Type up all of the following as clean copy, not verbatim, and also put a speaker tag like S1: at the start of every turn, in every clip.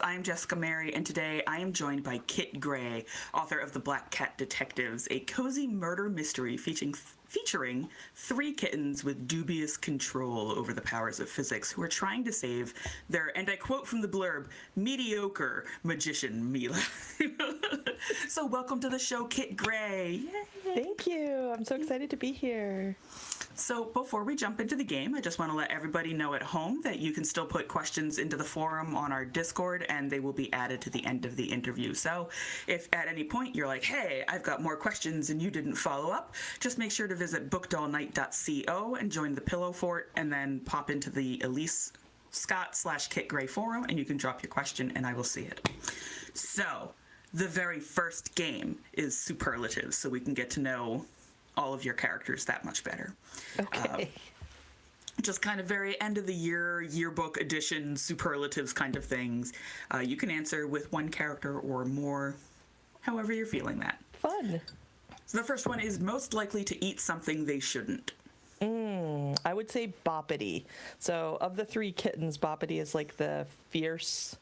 S1: I am Jessica Mary, and today I am joined by Kit Gray, author of The Black Cat Detectives, a cozy murder mystery featuring three kittens with dubious control over the powers of physics who are trying to save their, and I quote from the blurb, mediocre magician Mila. So welcome to the show, Kit Gray. Yay.
S2: Thank you. I'm so excited to be here.
S1: So before we jump into the game, I just want to let everybody know at home that you can still put questions into the forum on our Discord, and they will be added to the end of the interview. So if at any point you're like, hey, I've got more questions and you didn't follow up, just make sure to visit bookdollnight.co and join the Pillow Fort, and then pop into the Elise Scott / Kit Gray forum, and you can drop your question and I will see it. So the very first game is superlatives, so we can get to know all of your characters that much better.
S2: Okay.
S1: Just kind of very end of the year, yearbook edition, superlatives kind of things. You can answer with one character or more, however you're feeling that.
S2: Fun.
S1: So the first one is most likely to eat something they shouldn't.
S2: I would say Boppity. So of the three kittens, Boppity is like the fierce,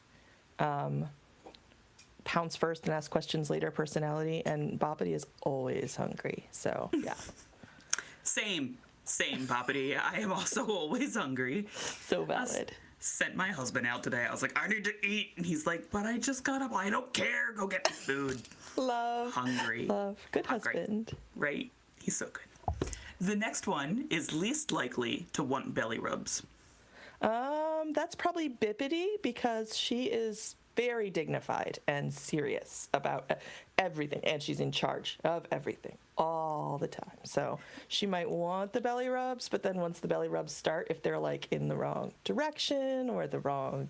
S2: pounce first and ask questions later personality, and Boppity is always hungry. So yeah.
S1: Same, Boppity. I am also always hungry.
S2: So valid.
S1: Sent my husband out today. I was like, I need to eat. And he's like, but I just got up. I don't care. Go get me food.
S2: Love.
S1: Hungry.
S2: Love. Good
S1: Hungry.
S2: husband.
S1: Right? He's so good. The next one is least likely to want belly rubs.
S2: That's probably Bippity, because she is very dignified and serious about everything, and she's in charge of everything all the time. So she might want the belly rubs, but then once the belly rubs start, if they're like in the wrong direction or the wrong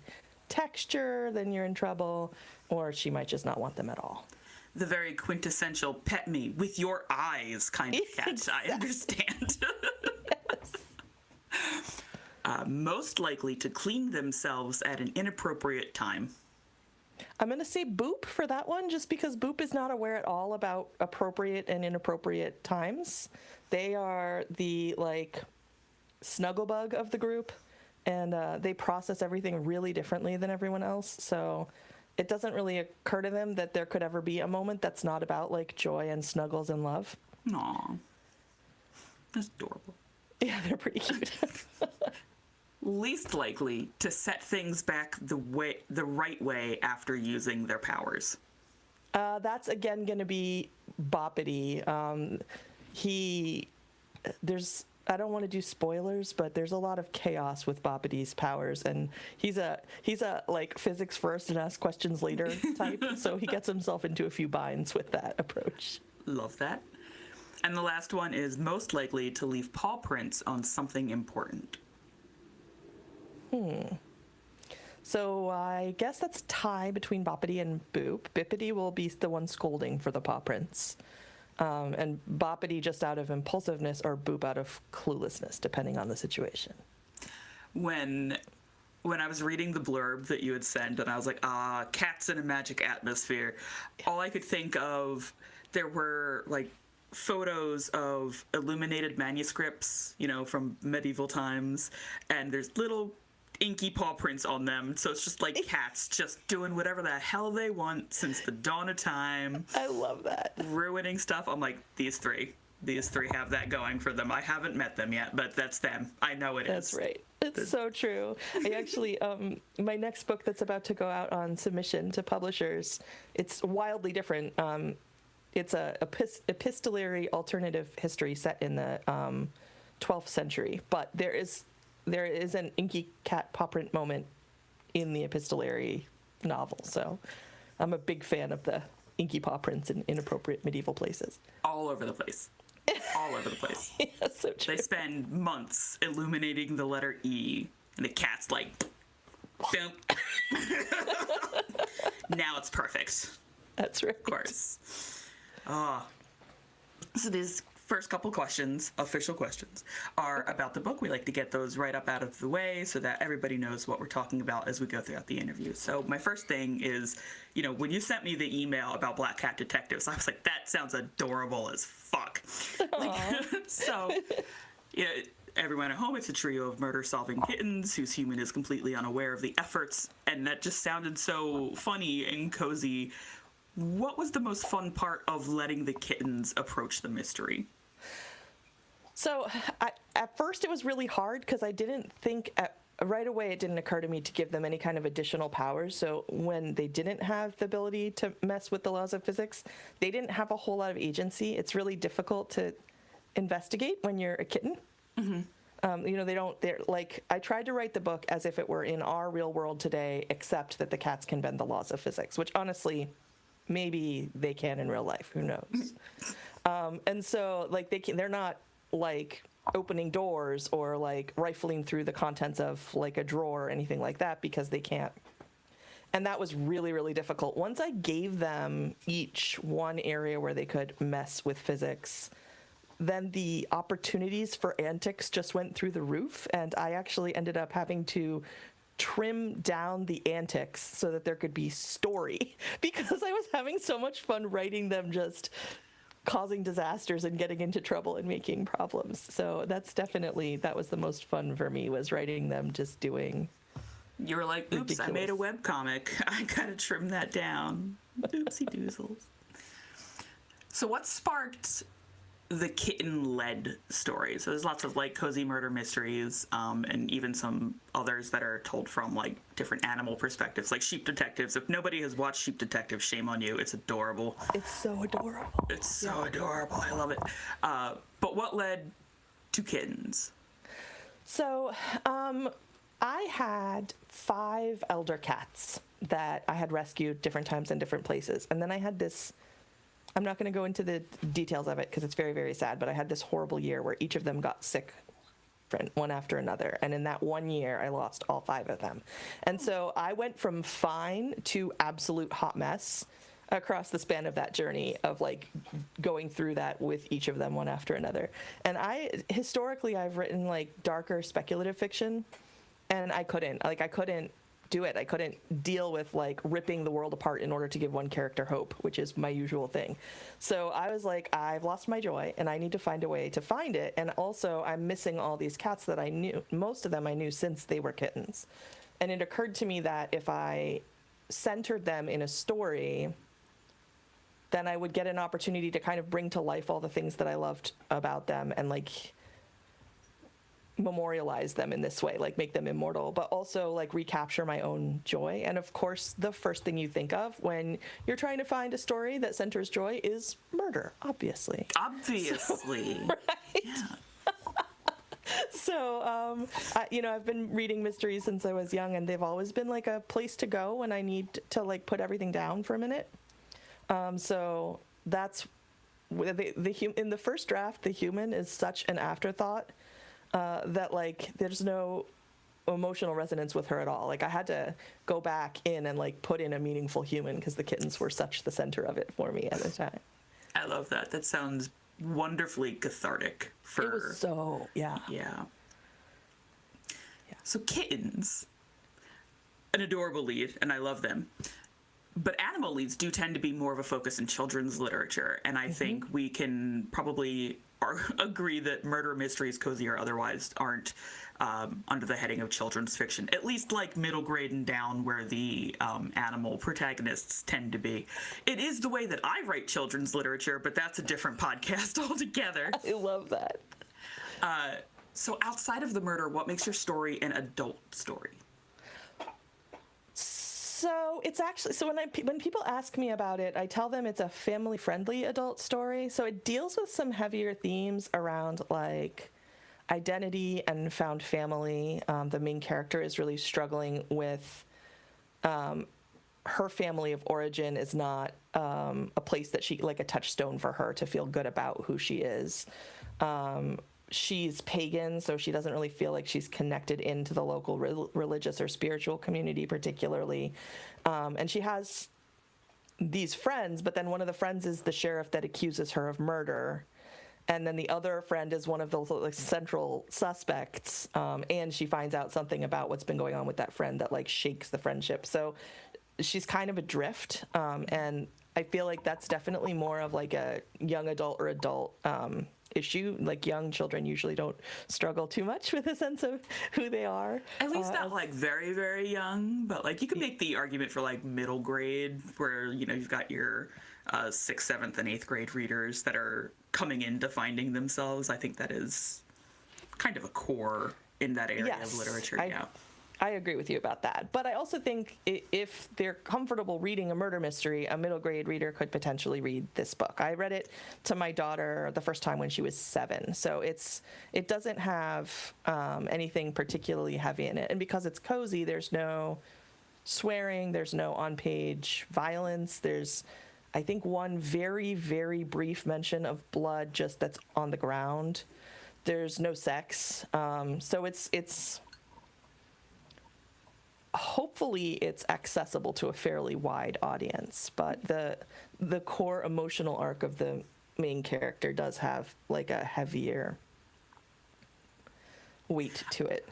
S2: texture, then you're in trouble, or she might just not want them at all.
S1: The very quintessential pet me with your eyes kind of cat.
S2: Exactly.
S1: I understand.
S2: Yes.
S1: Most likely to clean themselves at an inappropriate time.
S2: I'm going to say Boop for that one, just because Boop is not aware at all about appropriate and inappropriate times. They are the, like, snugglebug of the group, and they process everything really differently than everyone else. So it doesn't really occur to them that there could ever be a moment that's not about, like, joy and snuggles and love.
S1: Aw. That's adorable.
S2: Yeah, they're pretty cute.
S1: Least likely to set things back the right way after using their powers.
S2: That's again going to be Boppity. I don't want to do spoilers, but there's a lot of chaos with Boppity's powers, and he's a like physics first and ask questions later type. So he gets himself into a few binds with that approach.
S1: Love that. And the last one is most likely to leave paw prints on something important.
S2: So I guess that's tie between Boppity and Boop. Bippity will be the one scolding for the paw prints. And Boppity just out of impulsiveness, or Boop out of cluelessness, depending on the situation.
S1: When I was reading the blurb that you had sent, and I was like, cats in a magic atmosphere, all I could think of, there were, like, photos of illuminated manuscripts, from medieval times, and there's little inky paw prints on them, so it's just like cats just doing whatever the hell they want since the dawn of time.
S2: I love that.
S1: Ruining stuff. I'm like, these three have that going for them. I haven't met them yet, but that's them. I know it
S2: That's
S1: is.
S2: right. It's so true. I actually, my next book that's about to go out on submission to publishers, it's wildly different. It's a epistolary alternative history set in the 12th century, but there is an inky cat paw print moment in the epistolary novel. So I'm a big fan of the inky paw prints in inappropriate medieval places.
S1: All over the place. All over the place.
S2: Yeah, so true.
S1: They spend months illuminating the letter E, and the cat's like, boom. Now it's perfect.
S2: That's right.
S1: Of course. So these first couple questions, official questions, are about the book. We like to get those right up out of the way so that everybody knows what we're talking about as we go throughout the interview. So my first thing is, when you sent me the email about Black Cat Detectives, I was like, that sounds adorable as fuck. So, everyone at home, it's a trio of murder-solving kittens whose human is completely unaware of the efforts, and that just sounded so funny and cozy. What was the most fun part of letting the kittens approach the mystery?
S2: So at first it was really hard because I didn't think right away, it didn't occur to me to give them any kind of additional powers. So when they didn't have the ability to mess with the laws of physics, they didn't have a whole lot of agency. It's really difficult to investigate when you're a kitten. They're like, I tried to write the book as if it were in our real world today, except that the cats can bend the laws of physics, which honestly, maybe they can in real life, who knows? And so like they're not like opening doors or like rifling through the contents of like a drawer or anything like that, because they can't. And that was really, really difficult. Once I gave them each one area where they could mess with physics, then the opportunities for antics just went through the roof, and I actually ended up having to trim down the antics so that there could be story, because I was having so much fun writing them just causing disasters and getting into trouble and making problems. So that was the most fun for me, was writing them just doing.
S1: You were like, oops, ridiculous. I made a webcomic. I gotta trim that down. Oopsie doozles. So what sparked the kitten-led story? So there's lots of like cozy murder mysteries, and even some others that are told from like different animal perspectives, like Sheep Detectives. If nobody has watched Sheep Detectives, shame on you. It's adorable.
S2: It's so adorable.
S1: It's so adorable. I love it. But what led to kittens?
S2: So I had 5 elder cats that I had rescued different times in different places, and then I had this. I'm not going to go into the details of it because it's very, very sad, but I had this horrible year where each of them got sick one after another. And in that one year, I lost all 5 of them. And so I went from fine to absolute hot mess across the span of that journey of like going through that with each of them one after another. And historically, I've written like darker speculative fiction, and I couldn't do it. I couldn't deal with like ripping the world apart in order to give one character hope, which is my usual thing. So I was like, I've lost my joy and I need to find a way to find it. And also I'm missing all these cats that I knew. Most of them I knew since they were kittens. And it occurred to me that if I centered them in a story, then I would get an opportunity to kind of bring to life all the things that I loved about them and like memorialize them in this way, like make them immortal, but also like recapture my own joy. And of course, the first thing you think of when you're trying to find a story that centers joy is murder, obviously.
S1: Obviously.
S2: So, right? Yeah. So, I've been reading mysteries since I was young, and they've always been like a place to go when I need to like put everything down for a minute. So that's in the first draft, the human is such an afterthought. That like there's no emotional resonance with her at all. Like I had to go back in and like put in a meaningful human because the kittens were such the center of it for me at the time.
S1: I love that. That sounds wonderfully cathartic.
S2: It was so, yeah.
S1: So kittens, an adorable lead, and I love them. But animal leads do tend to be more of a focus in children's literature, and I think we can probably agree that murder mysteries, cozy or otherwise, aren't under the heading of children's fiction, at least like middle grade and down, where the animal protagonists tend to be. It is the way that I write children's literature, but that's a different podcast altogether.
S2: I love that.
S1: So outside of the murder, what makes your story an adult story?
S2: So it's actually, when people ask me about it, I tell them it's a family-friendly adult story. So it deals with some heavier themes around like identity and found family. The main character is really struggling with her family of origin is not a place that she, like a touchstone for her to feel good about who she is. She's pagan, so she doesn't really feel like she's connected into the local religious or spiritual community particularly. And she has these friends, but then one of the friends is the sheriff that accuses her of murder. And then the other friend is one of the like, central suspects. And she finds out something about what's been going on with that friend that like shakes the friendship. So she's kind of adrift. And I feel like that's definitely more of like a young adult or adult issue. Like young children usually don't struggle too much with a sense of who they are.
S1: At least not like very, very young, but like you can make the argument for like middle grade where, you know, you've got your 6th, 7th, and 8th grade readers that are coming into finding themselves. I think that is kind of a core in that area of literature.
S2: I agree with you about that. But I also think if they're comfortable reading a murder mystery, a middle grade reader could potentially read this book. I read it to my daughter the first time when she was 7. So it doesn't have anything particularly heavy in it. And because it's cozy, there's no swearing, there's no on-page violence. There's, I think, one very, very brief mention of blood just that's on the ground. There's no sex. So it's hopefully it's accessible to a fairly wide audience, but the core emotional arc of the main character does have like a heavier weight to it.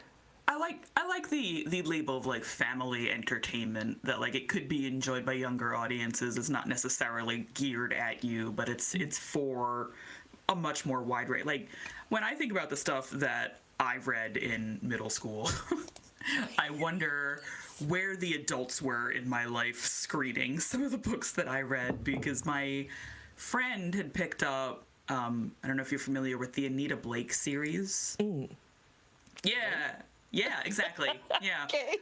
S1: I like the label of like family entertainment, that like it could be enjoyed by younger audiences. It's not necessarily geared at you, but it's for a much more wide range. Like when I think about the stuff that I've read in middle school, I wonder where the adults were in my life screening some of the books that I read, because my friend had picked up, I don't know if you're familiar with the Anita Blake series. Yeah, exactly. Yeah.
S2: Okay.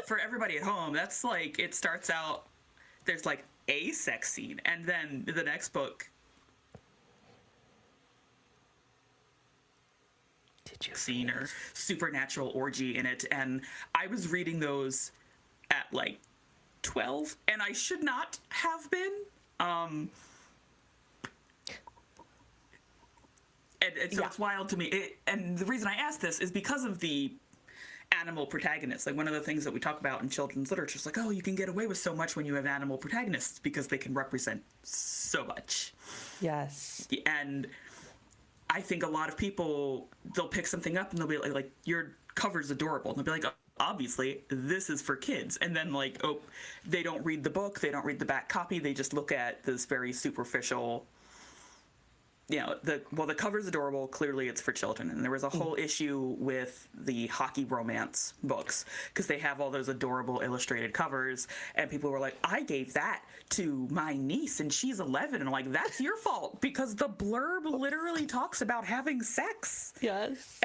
S1: For everybody at home, that's like, it starts out, there's like a sex scene, and then the next book, scene or supernatural orgy in it. And I was reading those at like 12, and I should not have been. And so it's wild to me. And the reason I ask this is because of the animal protagonists. Like one of the things that we talk about in children's literature is like, oh, you can get away with so much when you have animal protagonists because they can represent so much.
S2: Yes.
S1: And I think a lot of people, they'll pick something up and they'll be like, your cover's adorable. And they'll be like, obviously, this is for kids. And then like, oh, they don't read the book, they don't read the back copy, they just look at this very superficial, you know, the cover's adorable, clearly it's for children. And there was a whole issue with the hockey romance books because they have all those adorable illustrated covers, and people were like, I gave that to my niece and she's 11. And I'm like, that's your fault because the blurb literally talks about having sex.
S2: Yes.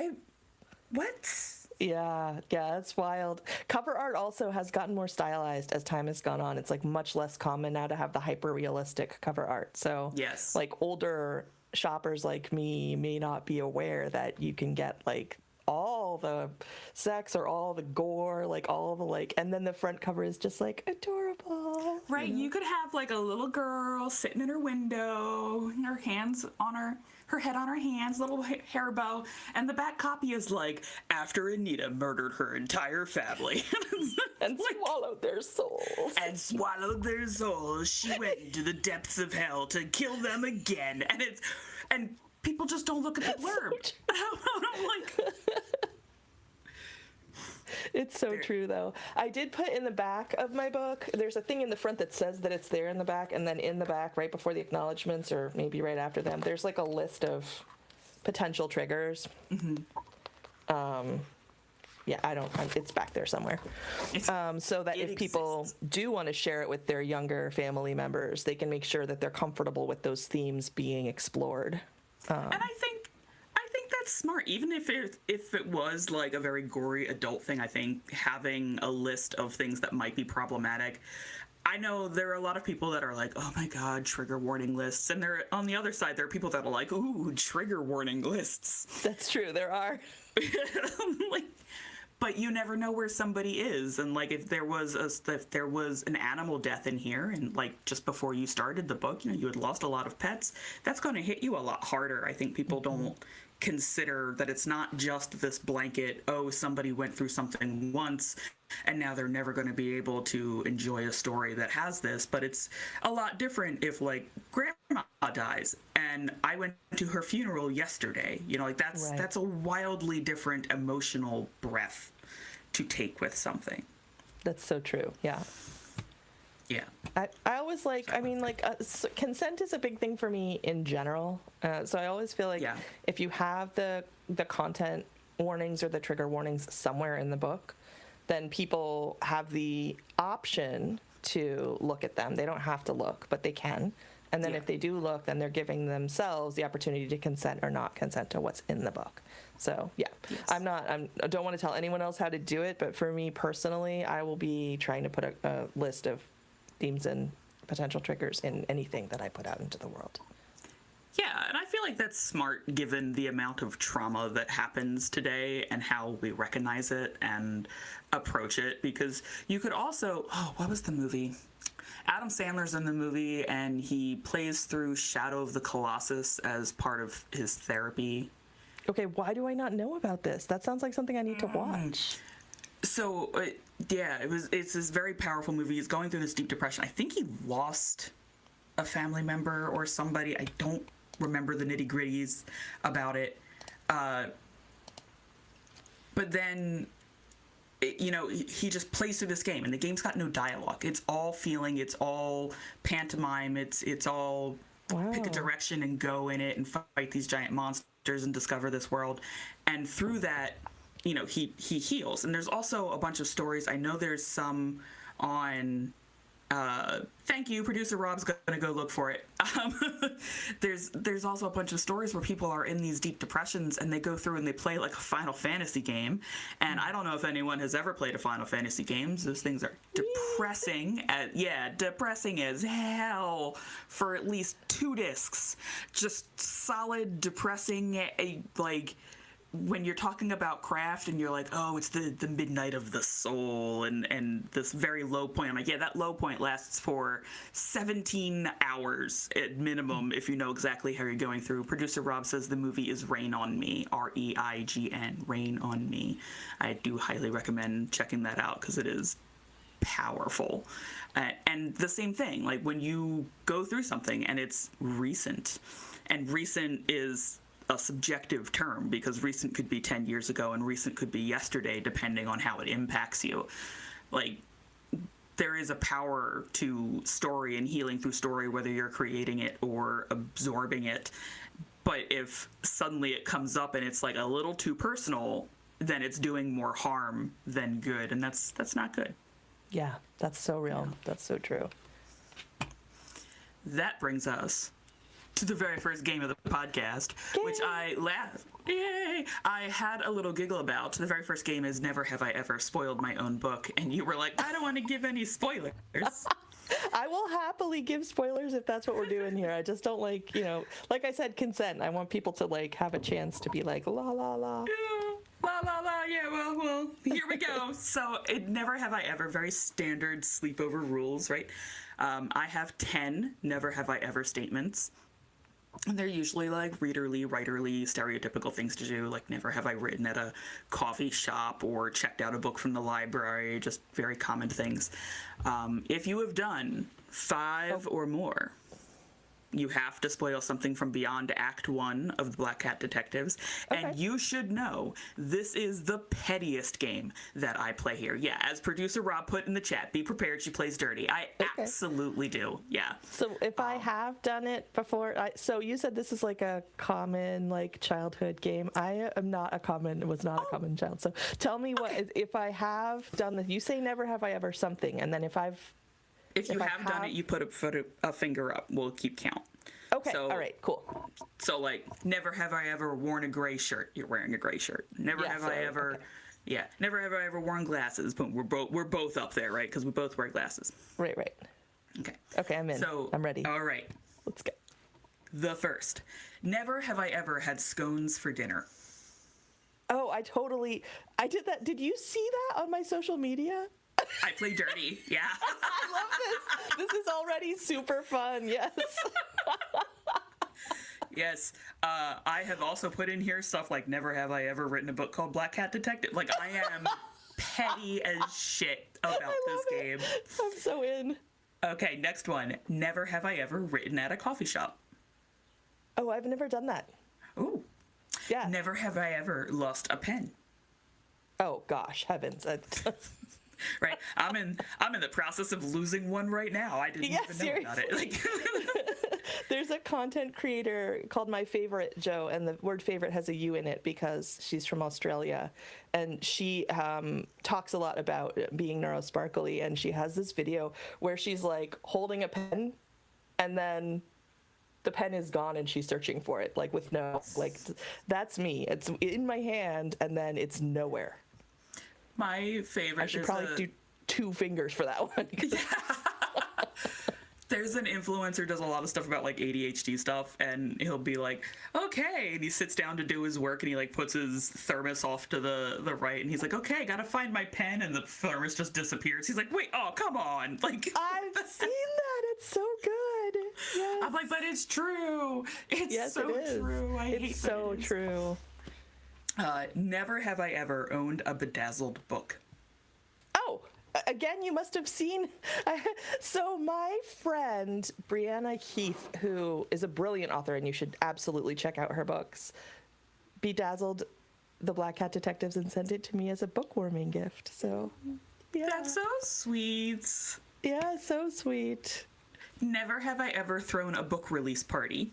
S1: What?
S2: Yeah, it's wild. Cover art also has gotten more stylized as time has gone on. It's like much less common now to have the hyper realistic cover art. So
S1: yes,
S2: like older shoppers like me may not be aware that you can get like all the sex or all the gore, like all the like, and then the front cover is just like adorable.
S1: Right, you could have like a little girl sitting in her window, her hands on her head on her hands, little hair bow, and the back copy is like, after Anita murdered her entire family.
S2: And swallowed their souls.
S1: And swallowed their souls. She went into the depths of hell to kill them again. And people just don't look at the blurb. I'm like...
S2: It's so true, though. I did put in the back of my book, there's a thing in the front that says that it's there in the back, and then in the back, right before the acknowledgments, or maybe right after them, there's like a list of potential triggers. It's back there somewhere. So that if people do want to share it with their younger family members, they can make sure that they're comfortable with those themes being explored.
S1: And I think that's smart. Even if it was like a very gory adult thing, I think having a list of things that might be problematic. I know there are a lot of people that are like, oh my God, trigger warning lists. And there, on the other side, there are people that are like, ooh, trigger warning lists.
S2: That's true, there are.
S1: But you never know where somebody is. And like if there was an animal death in here, and like just before you started the book, you had lost a lot of pets, that's going to hit you a lot harder. I think people don't consider that it's not just this blanket, oh, somebody went through something once and now they're never going to be able to enjoy a story that has this. But it's a lot different if like grandma dies and I went to her funeral yesterday. That's a wildly different emotional breath to take with something.
S2: That's so true. Yeah.
S1: Yeah.
S2: I always like, I mean, like, consent is a big thing for me in general. So I always feel like if you have the content warnings or the trigger warnings somewhere in the book, then people have the option to look at them. They don't have to look, but they can. And then if they do look, then they're giving themselves the opportunity to consent or not consent to what's in the book. So I don't want to tell anyone else how to do it, but for me personally, I will be trying to put a list of themes and potential triggers in anything that I put out into the world.
S1: Yeah, and I feel like that's smart given the amount of trauma that happens today and how we recognize it and approach it. Because you could also, what was the movie? Adam Sandler's in the movie, and he plays through Shadow of the Colossus as part of his therapy.
S2: Okay, why do I not know about this? That sounds like something I need to watch.
S1: So, it's this very powerful movie. He's going through this deep depression. I think he lost a family member or somebody. I don't remember the nitty-gritties about it. But then... he just plays through this game, and the game's got no dialogue. It's all feeling, it's all pantomime, it's all pick a direction and go in it and fight these giant monsters and discover this world. And through that, he heals. And there's also a bunch of stories. I know there's some on... thank you, producer Rob's gonna go look for it. There's also a bunch of stories where people are in these deep depressions and they go through and they play like a Final Fantasy game. And I don't know if anyone has ever played a Final Fantasy game. Those things are depressing. Depressing as hell for at least 2 discs. Just solid depressing, like... when you're talking about craft and you're like, oh, it's the midnight of the soul and this very low point. I'm like, that low point lasts for 17 hours at minimum if you know exactly how you're going through. Producer Rob says the movie is Rain on Me, REIGN, Rain on Me. I do highly recommend checking that out because it is powerful. And the same thing, like when you go through something and it's recent, and recent is a subjective term because recent could be 10 years ago and recent could be yesterday depending on how it impacts you. Like, there is a power to story and healing through story, whether you're creating it or absorbing it. But if suddenly it comes up and it's like a little too personal, then it's doing more harm than good, and that's not good.
S2: Yeah, that's so real. Yeah. That's so true.
S1: That brings us to the very first game of the podcast, Yay! Which I laughed. Yay! I had a little giggle about. The very first game is Never Have I Ever Spoiled My Own Book, and you were like, I don't want to give any spoilers.
S2: I will happily give spoilers if that's what we're doing here. I just don't like, like I said, consent. I want people to like have a chance to be like, la la la.
S1: Yeah. La la la, yeah, well, here we go. So, Never Have I Ever, very standard sleepover rules, right? I have 10 Never Have I Ever statements. And they're usually like readerly, writerly, stereotypical things to do, like never have I written at a coffee shop or checked out a book from the library, just very common things. If you have done 5 or more, you have to spoil something from beyond Act 1 of the Black Cat Detectives. Okay. And you should know, this is the pettiest game that I play here. Yeah, as producer Rob put in the chat, be prepared, she plays dirty. I absolutely do, yeah.
S2: So if I have done it before, so you said this is like a common like childhood game. I am not a common common child. So tell me what, if I have done this, you say never have I ever something, and then if you have done it,
S1: you put a finger up. We'll keep count.
S2: Okay, all right, cool.
S1: So, like, never have I ever worn a gray shirt. You're wearing a gray shirt. Never have I ever worn glasses. But we're both up there, right? Because we both wear glasses.
S2: Right. Okay, I'm in. So, I'm ready.
S1: All right.
S2: Let's go.
S1: The first. Never have I ever had scones for dinner.
S2: Oh, I did that. Did you see that on my social media?
S1: I play dirty, yeah.
S2: I love this. This is already super fun, yes.
S1: Yes. I have also put in here stuff like never have I ever written a book called Black Cat Detective. Like, I am petty as shit about this game.
S2: I'm so in.
S1: Okay, next one. Never have I ever written at a coffee shop.
S2: Oh, I've never done that.
S1: Ooh.
S2: Yeah.
S1: Never have I ever lost a pen.
S2: Oh, gosh, heavens.
S1: Right. I'm in the process of losing one right now. I didn't even know about it. Like
S2: There's a content creator called My Favorite Joe, and the word favorite has a U in it because she's from Australia, and she talks a lot about being neurosparkly, and she has this video where she's like holding a pen and then the pen is gone and she's searching for it, like with no, like that's me. It's in my hand and then it's nowhere.
S1: my favorite
S2: I should probably do 2 fingers for that one.
S1: There's an influencer who does a lot of stuff about like ADHD stuff, and he'll be like, okay, and he sits down to do his work and he like puts his thermos off to the right and he's like, okay, gotta find my pen, and the thermos just disappears. He's like, wait, oh, come on. Like
S2: I've seen that. It's so good. Yes.
S1: I'm like, but it's true. It's
S2: Yes,
S1: so
S2: it is.
S1: true. I hate
S2: It's so
S1: that it is.
S2: true.
S1: Never have I ever owned a bedazzled book.
S2: Oh, again, you must have seen. So my friend Brianna Keith, who is a brilliant author, and you should absolutely check out her books, bedazzled the Black Cat Detectives and sent it to me as a bookwarming gift. So, yeah.
S1: That's so sweet.
S2: Yeah, so sweet.
S1: Never have I ever thrown a book release party.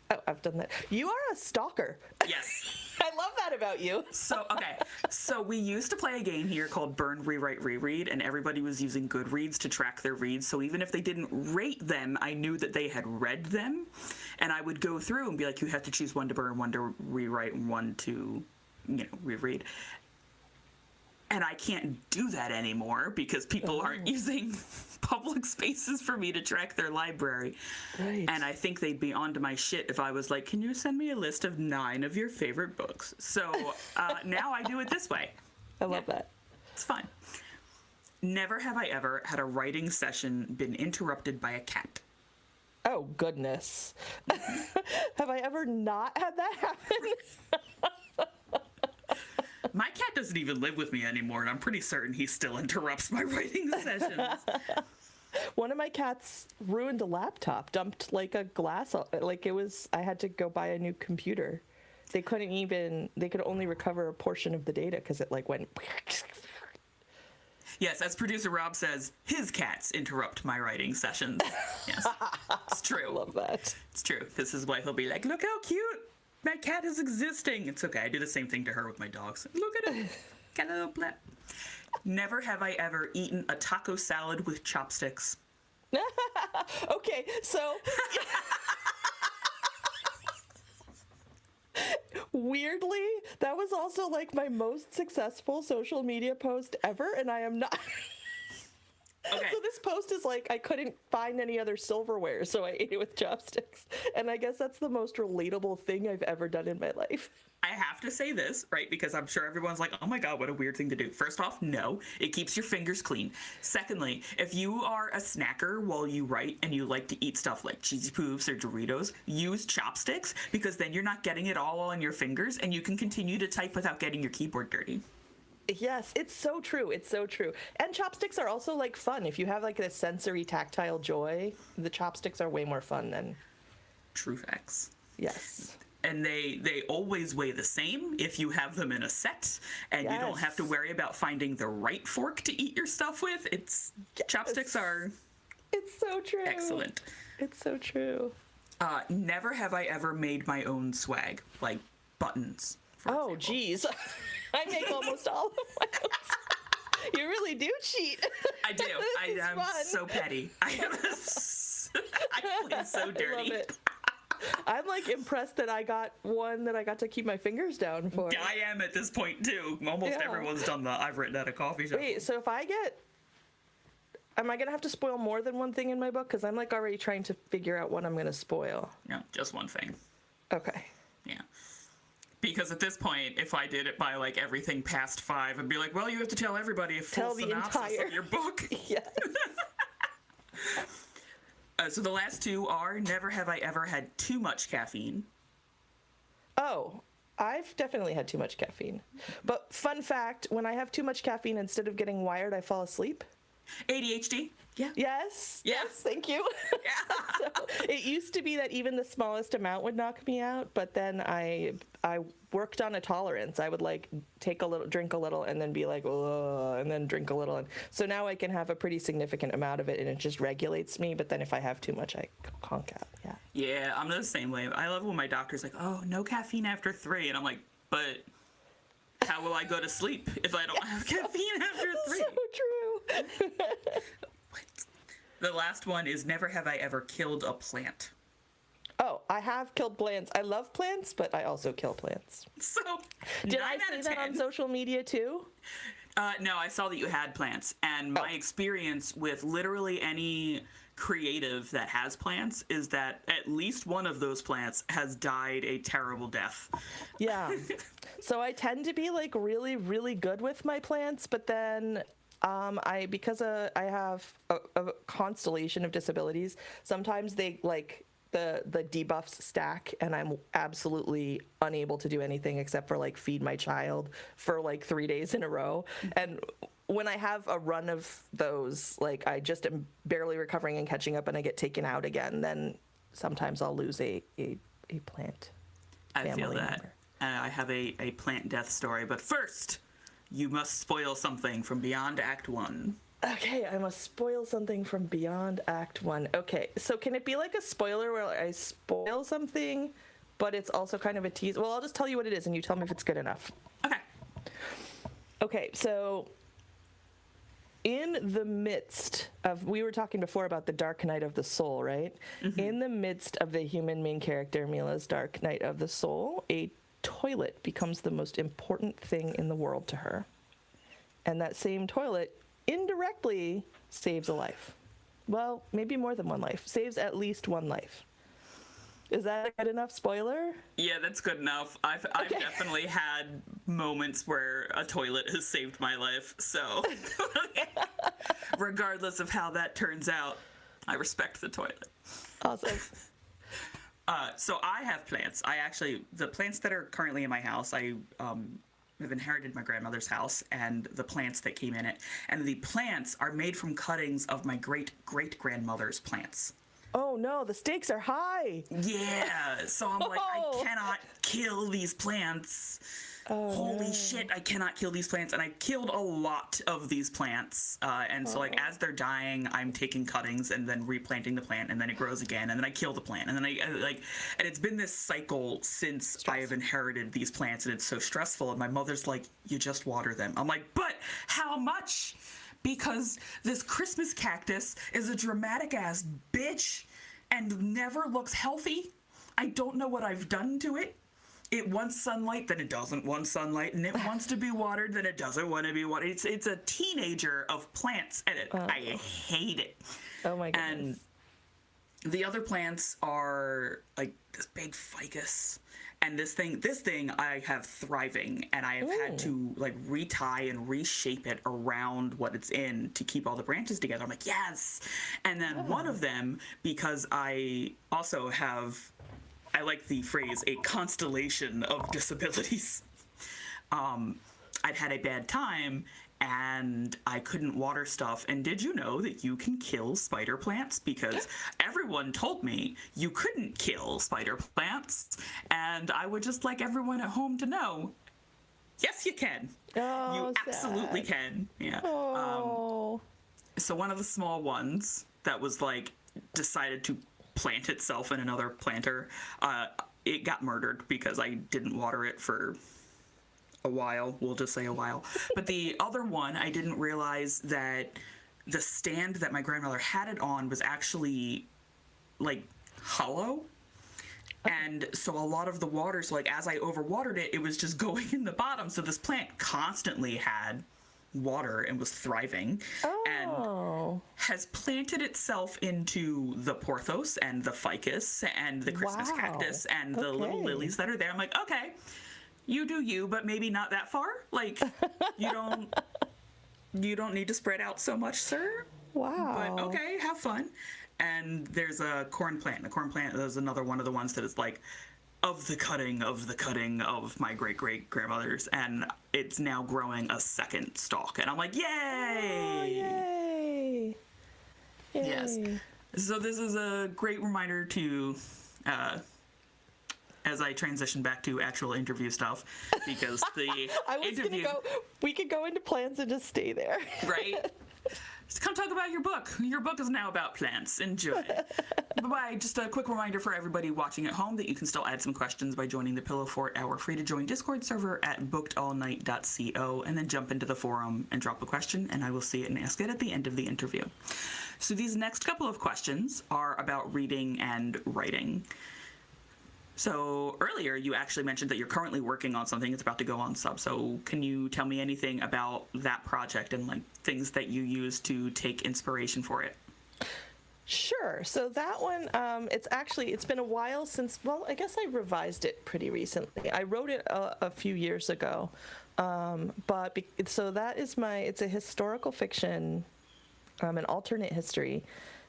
S2: Oh, I've done that. You are a stalker.
S1: Yes.
S2: I love that about you.
S1: So we used to play a game here called Burn, Rewrite, Reread, and everybody was using Goodreads to track their reads. So even if they didn't rate them, I knew that they had read them. And I would go through and be like, you have to choose one to burn, one to rewrite, and one to, reread. And I can't do that anymore because people aren't using public spaces for me to track their library.
S2: Right.
S1: And I think they'd be onto my shit if I was like, can you send me a list of 9 of your favorite books? So now I do it this way.
S2: I love that.
S1: It's fun. Never have I ever had a writing session been interrupted by a cat.
S2: Oh, goodness. Have I ever not had that happen?
S1: My cat doesn't even live with me anymore, and I'm pretty certain he still interrupts my writing sessions.
S2: One of my cats ruined a laptop, dumped like a glass, like it was, I had to go buy a new computer. They could only recover a portion of the data because it like went.
S1: Yes, as producer Rob says, his cats interrupt my writing sessions. Yes, it's true.
S2: I love that.
S1: It's true. This is why he'll be like, look how cute my cat is existing. It's okay. I do the same thing to her with my dogs. Look at him. Got a little blip. Never have I ever eaten a taco salad with chopsticks.
S2: Okay, so weirdly, that was also like my most successful social media post ever, and I am not.
S1: Okay.
S2: So this post is like, I couldn't find any other silverware, so I ate it with chopsticks. And I guess that's the most relatable thing I've ever done in my life.
S1: I have to say this, right, because I'm sure everyone's like, oh my God, what a weird thing to do. First off, no, it keeps your fingers clean. Secondly, if you are a snacker while you write and you like to eat stuff like Cheesy Poofs or Doritos, use chopsticks, because then you're not getting it all on your fingers and you can continue to type without getting your keyboard dirty.
S2: Yes, it's so true. It's so true. And chopsticks are also like fun. If you have like a sensory tactile joy, the chopsticks are way more fun than.
S1: True facts.
S2: Yes.
S1: And they always weigh the same if you have them in a set, and you don't have to worry about finding the right fork to eat your stuff with. Chopsticks are.
S2: It's so true.
S1: Excellent.
S2: It's so true.
S1: Never have I ever made my own swag, like buttons.
S2: Oh, geez. I make almost all of my own. You really do cheat.
S1: I do. I am so petty. I clean so dirty.
S2: I love it. I'm like impressed that I got one that I got to keep my fingers down for.
S1: I am at this point too. Almost everyone's done the I've written at a coffee shop.
S2: Wait, so if I get, am I gonna have to spoil more than one thing in my book? Because I'm like already trying to figure out what I'm gonna spoil.
S1: No, just one thing.
S2: Okay.
S1: Yeah. Because at this point, if I did it by like everything past 5, I'd be like, well, you have to tell everybody a full synopsis of your book.
S2: Yes.
S1: So the last 2 are, never have I ever had too much caffeine.
S2: Oh, I've definitely had too much caffeine. But fun fact, when I have too much caffeine, instead of getting wired, I fall asleep.
S1: ADHD. Yeah.
S2: Yes.
S1: Yeah.
S2: Yes. Thank you.
S1: Yeah.
S2: So it used to be that even the smallest amount would knock me out, but then I worked on a tolerance. I would like drink a little, and then be like, ugh, and then drink a little, and so now I can have a pretty significant amount of it, and it just regulates me. But then if I have too much, I conk out. Yeah.
S1: Yeah, I'm the same way. I love when my doctor's like, "Oh, no caffeine after 3," and I'm like, "But how will I go to sleep if I don't have caffeine after 3?"
S2: So true.
S1: The last one is never have I ever killed a plant.
S2: Oh, I have killed plants. I love plants, but I also kill plants.
S1: So,
S2: Did
S1: 9
S2: I
S1: out
S2: say
S1: of
S2: that
S1: 10.
S2: on social media too?
S1: No, I saw that you had plants, and my experience with literally any creative that has plants is that at least one of those plants has died a terrible death.
S2: Yeah. So I tend to be like really, really good with my plants, but then because I have a constellation of disabilities, sometimes they like the debuffs stack, and I'm absolutely unable to do anything except for like feed my child for like 3 days in a row. And when I have a run of those, like I just am barely recovering and catching up, and I get taken out again, then sometimes I'll lose a plant.
S1: I feel that.
S2: Member.
S1: I have a plant death story, but first, you must spoil something from Beyond Act 1.
S2: Okay, I must spoil something from Beyond Act 1. Okay, so can it be like a spoiler where I spoil something, but it's also kind of a tease? Well, I'll just tell you what it is, and you tell me if it's good enough.
S1: Okay.
S2: Okay, so in the midst of, we were talking before about the dark night of the soul, right? Mm-hmm. In the midst of the human main character, Mila's dark night of the soul, a toilet becomes the most important thing in the world to her. And that same toilet indirectly saves a life. Well, maybe more than one life. Saves at least one life. Is that a good enough spoiler?
S1: Yeah, that's good enough. I've definitely had moments where a toilet has saved my life, so regardless of how that turns out, I respect the toilet.
S2: Awesome.
S1: So I have plants. The plants that are currently in my house, I have inherited my grandmother's house and the plants that came in it. And the plants are made from cuttings of my great-great-grandmother's plants.
S2: Oh no, the stakes are high.
S1: Yeah, so I'm like, I cannot kill these plants.
S2: Oh,
S1: Holy
S2: no.
S1: shit, I cannot kill these plants. And I killed a lot of these plants. And so, like, as they're dying, I'm taking cuttings and then replanting the plant, and then it grows again, and then I kill the plant. And then and it's been this cycle since I have inherited these plants, and it's so stressful. And my mother's like, you just water them. I'm like, but how much? Because this Christmas cactus is a dramatic ass bitch and never looks healthy. I don't know what I've done to it. It wants sunlight, then it doesn't want sunlight, and it wants to be watered, then it doesn't want to be watered. It's a teenager of plants, and I hate it.
S2: Oh my goodness.
S1: And the other plants are like this big ficus. And this thing I have thriving, and I have had to like retie and reshape it around what it's in to keep all the branches together. I'm like, yes. And then one of them, because I also have, I like the phrase, a constellation of disabilities. I'd had a bad time, and I couldn't water stuff. And did you know that you can kill spider plants? Because everyone told me you couldn't kill spider plants. And I would just like everyone at home to know, yes, you can.
S2: Oh,
S1: you absolutely can. Yeah.
S2: Oh.
S1: So one of the small ones that was like decided to plant itself in another planter, it got murdered because I didn't water it for a while. We'll just say a while. But the other one, I didn't realize that the stand that my grandmother had it on was actually like hollow. And so a lot of the water, so like as I overwatered it, it was just going in the bottom. So this plant constantly had water and was thriving. And has planted itself into the pothos and the ficus and the Christmas cactus and the little lilies that are there. I'm like, okay, you do you, but maybe not that far. Like, you don't need to spread out so much, sir.
S2: Wow.
S1: But okay, have fun. And there's a corn plant. The corn plant is another one of the ones that is like of the cutting of my great-great-grandmother's, and it's now growing a second stalk. And I'm like, yay!
S2: Oh, yay!
S1: Yes. So this is a great reminder to, as I transition back to actual interview stuff, because the
S2: I was
S1: interview,
S2: gonna go. We could go into plants and just stay there.
S1: right? Just come talk about your book. Your book is now about plants. Enjoy. Bye-bye. Just a quick reminder for everybody watching at home that you can still add some questions by joining the Pillow Fort, our free-to-join Discord server at bookedallnight.co, and then jump into the forum and drop a question, and I will see it and ask it at the end of the interview. So these next couple of questions are about reading and writing. So earlier you actually mentioned that you're currently working on something. It's about to go on sub. So can you tell me anything about that project and like things that you use to take inspiration for it?
S2: Sure. So that one, it's been a while since, well, I guess I revised it pretty recently. I wrote it a few years ago. So that is it's a historical fiction, an alternate history.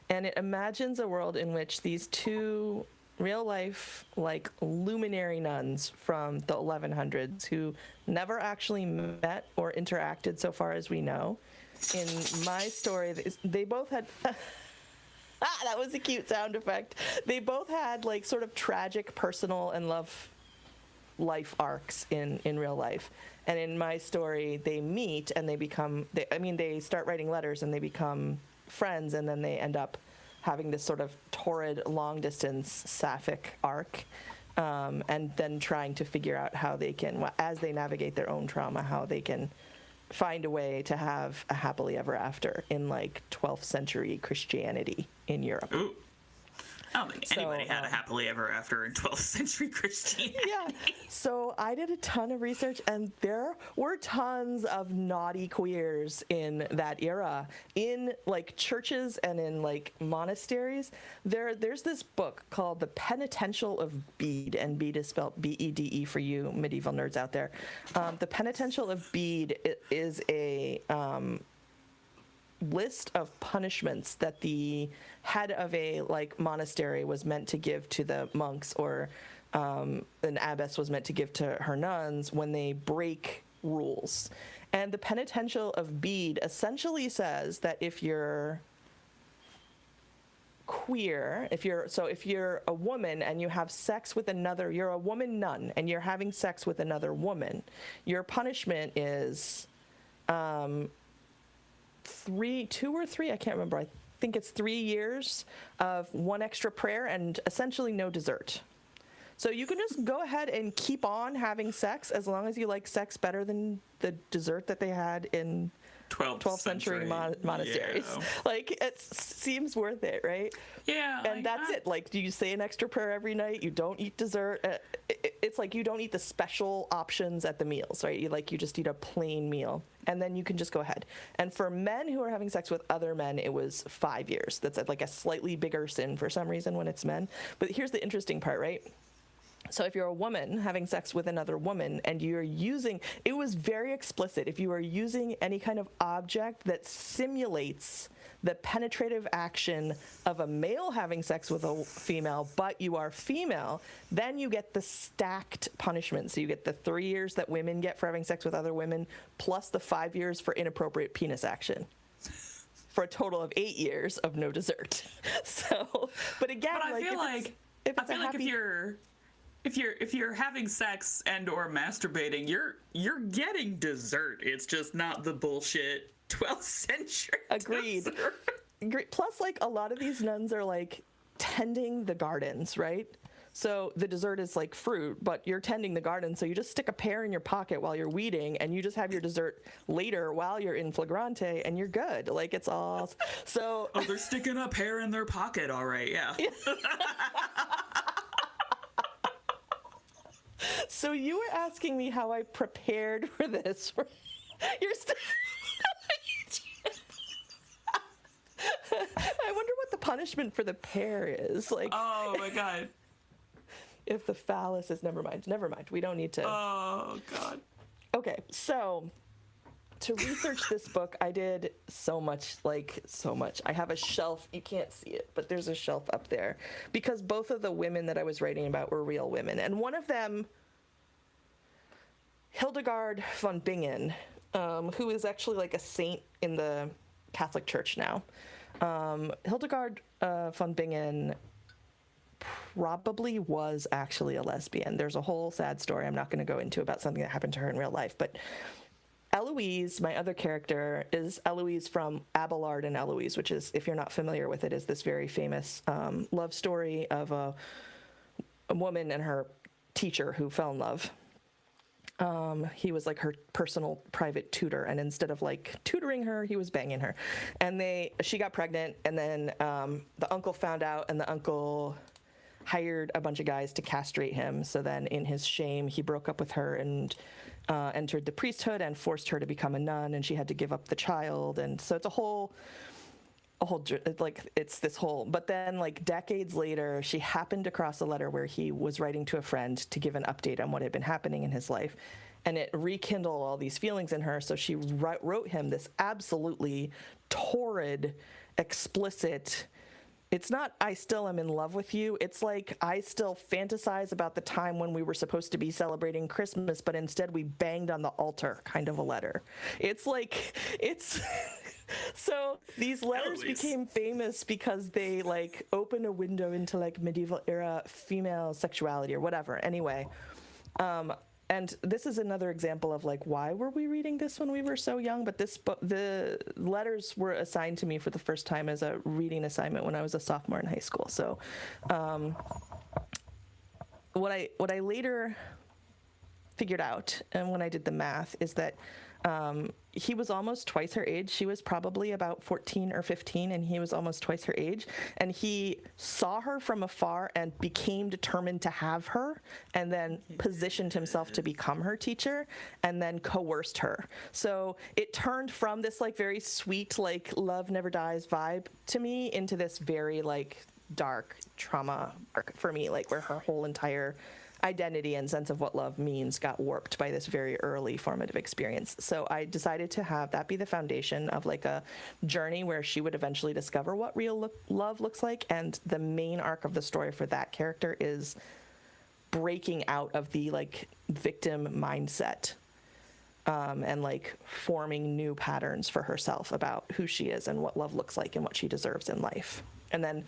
S2: And it imagines a world in which these two real life, like luminary nuns from the 1100s who never actually met or interacted so far as we know. In my story, they both had... that was a cute sound effect. They both had like sort of tragic personal and love life arcs in real life. And in my story, they meet and they start writing letters and they become friends, and then they end up having this sort of torrid long-distance sapphic arc, and then trying to figure out how they can, as they navigate their own trauma, how they can find a way to have a happily ever after in like 12th century Christianity in Europe.
S1: Ooh. I don't think anybody had a happily ever after in 12th century Christianity.
S2: Yeah. So I did a ton of research, and there were tons of naughty queers in that era, in like churches and in like monasteries. There's this book called The Penitential of Bede, and Bede is spelled B-E-D-E for you medieval nerds out there. The Penitential of Bede is a list of punishments that the head of a like monastery was meant to give to the monks, or an abbess was meant to give to her nuns when they break rules. And the Penitential of Bede essentially says that if you're queer, if you're a woman and you have sex with another, you're a woman nun and you're having sex with another woman, your punishment is 2 or 3, I can't remember. I think it's 3 years of 1 extra prayer and essentially no dessert. So you can just go ahead and keep on having sex as long as you like sex better than the dessert that they had in 12th century monasteries. Yeah. Like, it seems worth it, right?
S1: Yeah.
S2: And that's it. Like, do you say an extra prayer every night? You don't eat dessert. It's like you don't eat the special options at the meals, right? You just eat a plain meal, and then you can just go ahead. And for men who are having sex with other men, it was 5 years. That's like a slightly bigger sin for some reason when it's men. But here's the interesting part, right? So if you're a woman having sex with another woman and you're using, it was very explicit, if you are using any kind of object that simulates the penetrative action of a male having sex with a female, but you are female, then you get the stacked punishment. So you get the 3 years that women get for having sex with other women, plus the 5 years for inappropriate penis action, for a total of 8 years of no dessert. So, but again,
S1: but I feel like if you're having sex and or masturbating, you're getting dessert. It's just not the bullshit 12th century.
S2: Agreed. Plus, like, a lot of these nuns are like tending the gardens, right? So the dessert is like fruit, but you're tending the garden, so you just stick a pear in your pocket while you're weeding, and you just have your dessert later while you're in flagrante, and you're good. Like, it's all so.
S1: Oh, they're sticking a pear in their pocket, all right, yeah.
S2: So you were asking me how I prepared for this. You're still. I wonder what the punishment for the pear is. Like.
S1: Oh my god.
S2: If the phallus is never mind. We don't need to.
S1: Oh god.
S2: Okay, so to research this book, I did so much. I have a shelf. You can't see it, but there's a shelf up there because both of the women that I was writing about were real women, and one of them, Hildegard von Bingen, who is actually like a saint in the Catholic Church now. Hildegard von Bingen probably was actually a lesbian. There's a whole sad story I'm not going to go into about something that happened to her in real life, but Eloise, my other character, is Eloise from Abelard and Eloise, which is, if you're not familiar with it, is this very famous love story of a woman and her teacher who fell in love. He was like her personal private tutor, and instead of like tutoring her, he was banging her. And she got pregnant, and then the uncle found out, and the uncle hired a bunch of guys to castrate him. So then in his shame, he broke up with her and entered the priesthood and forced her to become a nun, and she had to give up the child. And so it's a whole like, it's this whole, but then like decades later, she happened across a letter where he was writing to a friend to give an update on what had been happening in his life, and it rekindled all these feelings in her. So she wrote him this absolutely torrid, explicit, it's not "I still am in love with you," it's like, "I still fantasize about the time when we were supposed to be celebrating Christmas, but instead we banged on the altar," kind of a letter. It's like, it's so these letters became famous because they like open a window into like medieval era female sexuality or whatever. Anyway, and this is another example of like, why were we reading this when we were so young? But the letters were assigned to me for the first time as a reading assignment when I was a sophomore in high school. So what I later figured out, and when I did the math, is that he was almost twice her age. She was probably about 14 or 15, and he was almost twice her age. And he saw her from afar and became determined to have her, and then positioned himself to become her teacher, and then coerced her. So it turned from this like very sweet, like love never dies vibe to me into this very like dark trauma arc for me, like where her whole entire identity and sense of what love means got warped by this very early formative experience. So I decided to have that be the foundation of like a journey where she would eventually discover what real love looks like. And the main arc of the story for that character is breaking out of the like victim mindset, and like forming new patterns for herself about who she is and what love looks like and what she deserves in life. And then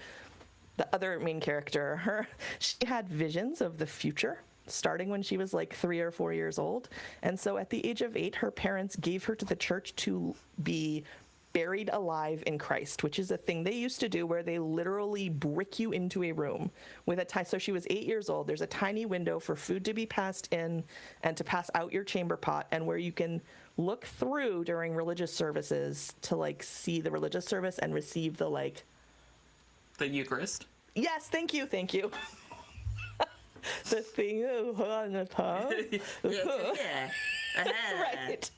S2: the other main character, she had visions of the future starting when she was like 3 or 4 years old. And so at the age of 8, her parents gave her to the church to be buried alive in Christ, which is a thing they used to do where they literally brick you into a room with a so she was 8 years old. There's a tiny window for food to be passed in and to pass out your chamber pot, and where you can look through during religious services to like see the religious service and receive the like
S1: the Eucharist.
S2: Yes, thank you. The thing on the top.
S1: Yeah.
S2: Right.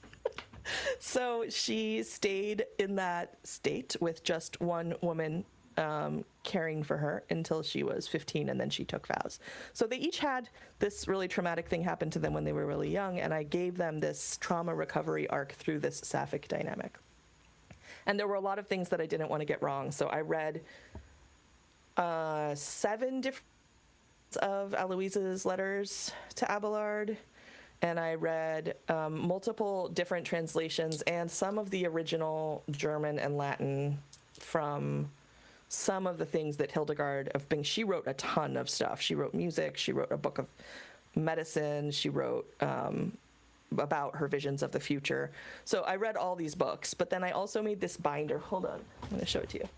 S2: So she stayed in that state with just one woman caring for her until she was 15, and then she took vows. So they each had this really traumatic thing happen to them when they were really young, and I gave them this trauma recovery arc through this sapphic dynamic. And there were a lot of things that I didn't want to get wrong, so I read 7 different of Eloise's letters to Abelard, and I read multiple different translations and some of the original German and Latin from some of the things that Hildegard of Bingen, she wrote a ton of stuff. She wrote music, she wrote a book of medicine, she wrote about her visions of the future. So I read all these books, but then I also made this binder. Hold on, I'm going to show it to you.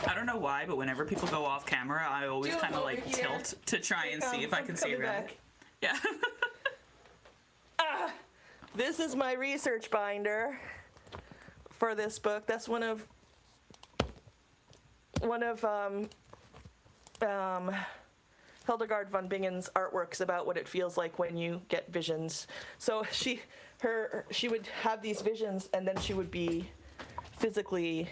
S1: I don't know why, but whenever people go off camera, I always kind of like tilt to try and see if I can see around. Yeah.
S2: This is my research binder for this book. That's one of Hildegard von Bingen's artworks about what it feels like when you get visions. So she would have these visions, and then she would be physically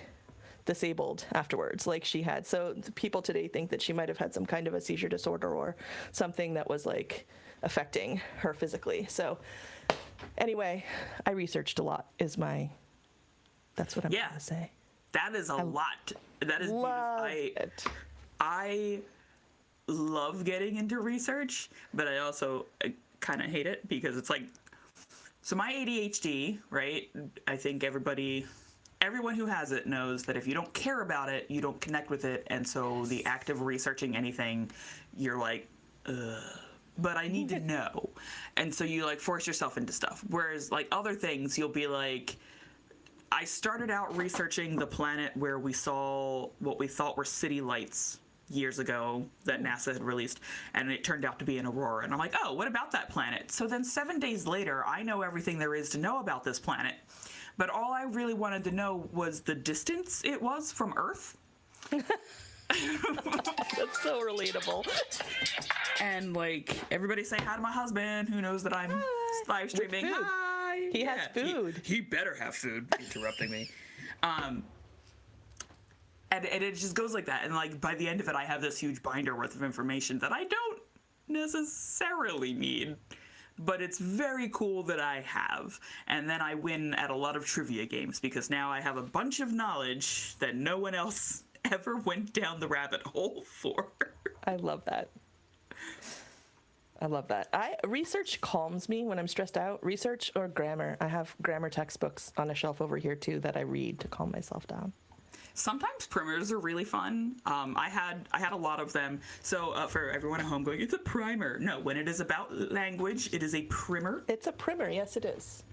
S2: disabled afterwards, like she had. So people today think that she might have had some kind of a seizure disorder or something that was like affecting her physically. So anyway, I researched a lot that's what I'm trying to say.
S1: That is a lot. That is beautiful. I love getting into research, but I also kind of hate it because it's like So my ADHD, right? I think everyone who has it knows that if you don't care about it, you don't connect with it. And so the act of researching anything, you're like, ugh. But I need to know. And so you like force yourself into stuff. Whereas like other things, you'll be like, I started out researching the planet where we saw what we thought were city lights years ago that NASA had released, and it turned out to be an aurora. And I'm like, oh, what about that planet? So then 7 days later, I know everything there is to know about this planet. But all I really wanted to know was the distance it was from Earth.
S2: That's so relatable.
S1: And like, everybody say hi to my husband who knows that I'm live streaming.
S2: With food.
S1: Hi.
S2: He has food.
S1: He better have food, interrupting me. And it just goes like that. And like by the end of it, I have this huge binder worth of information that I don't necessarily need. But it's very cool that I have. And then I win at a lot of trivia games because now I have a bunch of knowledge that no one else ever went down the rabbit hole for.
S2: I love that. I love that. Research calms me when I'm stressed out. Research or grammar. I have grammar textbooks on a shelf over here too that I read to calm myself down.
S1: Sometimes primers are really fun. I had a lot of them. So for everyone at home going, it's a primer. No, when it is about language, it is a primer.
S2: It's a primer. Yes, it is.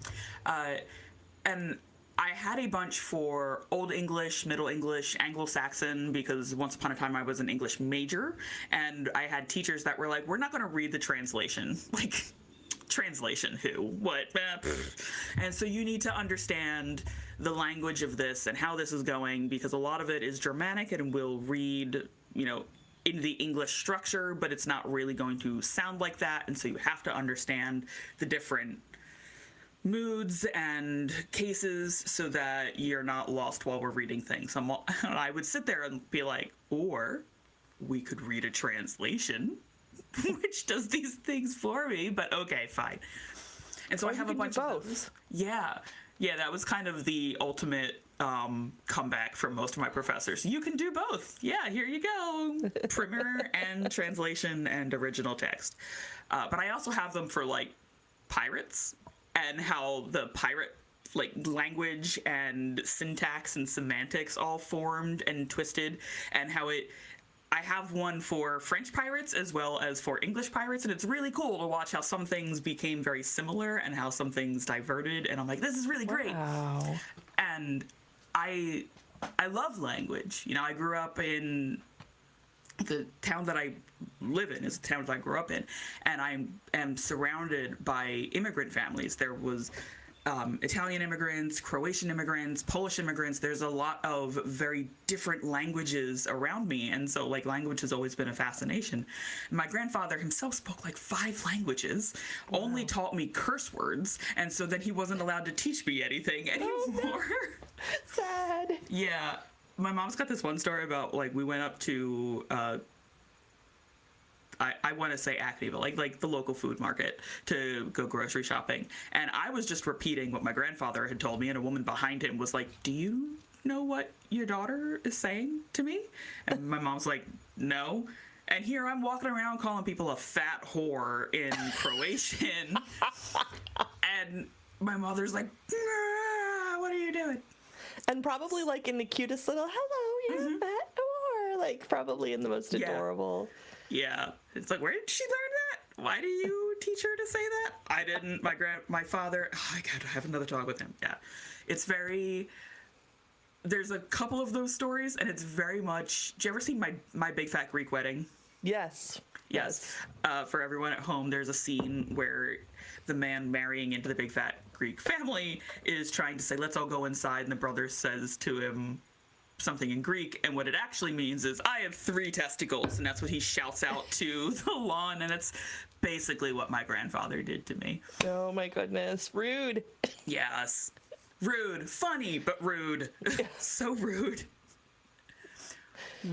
S1: And I had a bunch for Old English, Middle English, Anglo-Saxon, because once upon a time I was an English major, and I had teachers that were like, we're not going to read the translation. Like, translation who? What? And so you need to understand the language of this and how this is going, because a lot of it is Germanic and will read, in the English structure, but it's not really going to sound like that, and so you have to understand the different moods and cases so that you're not lost while we're reading things. I would sit there and be like, or we could read a translation, which does these things for me, but okay, fine. And so I have a bunch of those. Yeah, that was kind of the ultimate comeback from most of my professors. You can do both. Yeah, here you go. Primer and translation and original text. But I also have them for like pirates and how the pirate like language and syntax and semantics all formed and twisted, and how I have one for French pirates as well as for English pirates, and it's really cool to watch how some things became very similar and how some things diverted, and I'm like, this is really great.
S2: Wow.
S1: And I love language. I grew up in the town that I live in is the town that I grew up in, and I am surrounded by immigrant families. There was Italian immigrants, Croatian immigrants, Polish immigrants. There's a lot of very different languages around me, and so like language has always been a fascination. My grandfather himself spoke like 5 languages, only taught me curse words, and so then he wasn't allowed to teach me anything anymore.
S2: Sad.
S1: Yeah. My mom's got this one story about like we went up to I want to say Acme, but like the local food market to go grocery shopping, and I was just repeating what my grandfather had told me, and a woman behind him was like, do you know what your daughter is saying to me? And my mom's like, no. And here I'm walking around calling people a fat whore in Croatian, and my mother's like, what are you doing?
S2: And probably like in the cutest little, hello, you're a fat whore, like probably in the most adorable.
S1: Yeah. It's like, where did she learn that? Why do you teach her to say that? I didn't. My father, oh my God, I have another talk with him. Yeah. It's very, there's a couple of those stories, and it's very much, did you ever see my Big Fat Greek Wedding?
S2: Yes.
S1: Yes. For everyone at home, there's a scene where the man marrying into the Big Fat Greek family is trying to say, let's all go inside, and the brother says to him something in Greek, and what it actually means is, I have 3 testicles, and that's what he shouts out to the lawn, and it's basically what my grandfather did to me.
S2: Oh my goodness, rude.
S1: Yes. Rude. Funny, but rude. So rude.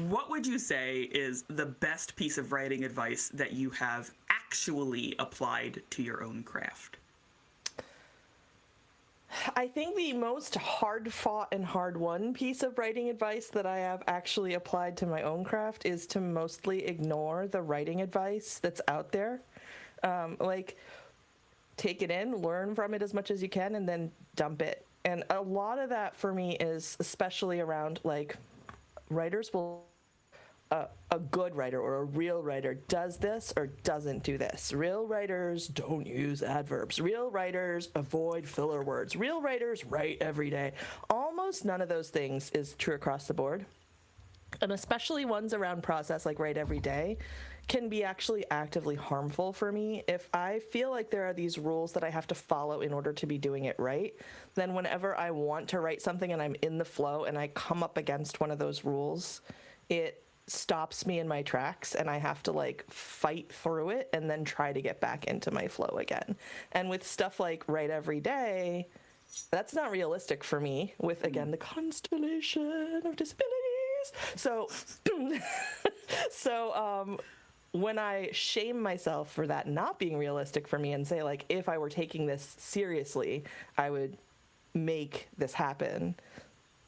S1: What would you say is the best piece of writing advice that you have actually applied to your own craft?
S2: I think the most hard-fought and hard-won piece of writing advice that I have actually applied to my own craft is to mostly ignore the writing advice that's out there. take it in, learn from it as much as you can, and then dump it. And a lot of that for me is especially around like writers will a good writer or a real writer does this or doesn't do this. Real writers don't use adverbs. Real writers avoid filler words. Real writers write every day. Almost none of those things is true across the board. And especially ones around process like write every day can be actually actively harmful for me. If I feel like there are these rules that I have to follow in order to be doing it right, then whenever I want to write something and I'm in the flow and I come up against one of those rules, it stops me in my tracks and I have to like fight through it and then try to get back into my flow again. And with stuff like write every day, that's not realistic for me with, again, the constellation of disabilities. So, when I shame myself for that not being realistic for me and say, like, if I were taking this seriously, I would make this happen,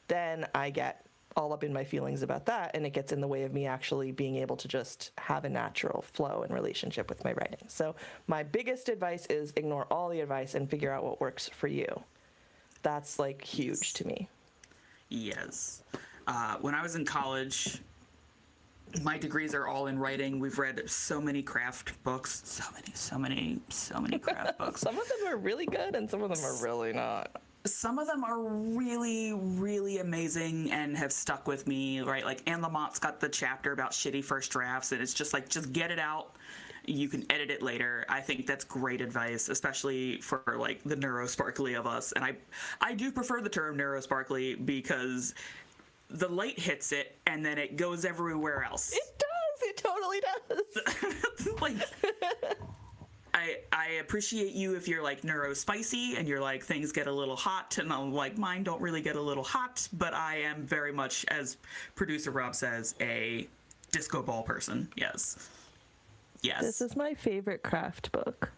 S2: then I get all up in my feelings about that, and it gets in the way of me actually being able to just have a natural flow and relationship with my writing. So my biggest advice is ignore all the advice and figure out what works for you. That's like huge to me.
S1: Yes. When I was in college, my degrees are all in writing. We've read so many craft books, so many craft books.
S2: Some of them are really good and some of them are really not.
S1: Some of them are really, really amazing and have stuck with me, right? Like Anne Lamont's got the chapter about shitty first drafts, and it's just like, just get it out. You can edit it later. I think that's great advice, especially for like the neurosparkly of us. And I do prefer the term neurosparkly because the light hits it and then it goes everywhere else.
S2: It does. It totally does.
S1: Like, I appreciate you if you're like neurospicy and you're like things get a little hot, and I'm like mine don't really get a little hot, but I am very much, as producer Rob says, a disco ball person. Yes.
S2: This is my favorite craft book.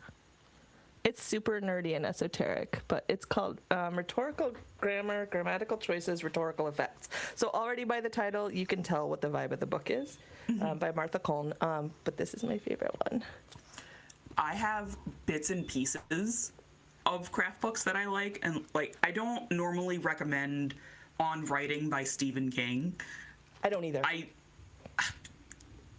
S2: It's super nerdy and esoteric, but it's called Rhetorical Grammar, Grammatical Choices, Rhetorical Effects. So already by the title, you can tell what the vibe of the book is, by Martha Coln. But this is my favorite one.
S1: I have bits and pieces of craft books that I like, and like I don't normally recommend On Writing by Stephen King.
S2: I don't either.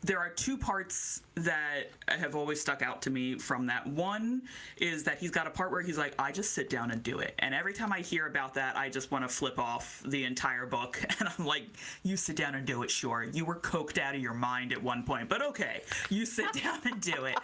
S1: There are two parts that have always stuck out to me from that. One is that he's got a part where he's like, I just sit down and do it. And every time I hear about that, I just want to flip off the entire book. And I'm like, you sit down and do it, sure. You were coked out of your mind at one point, but okay, you sit down and do it.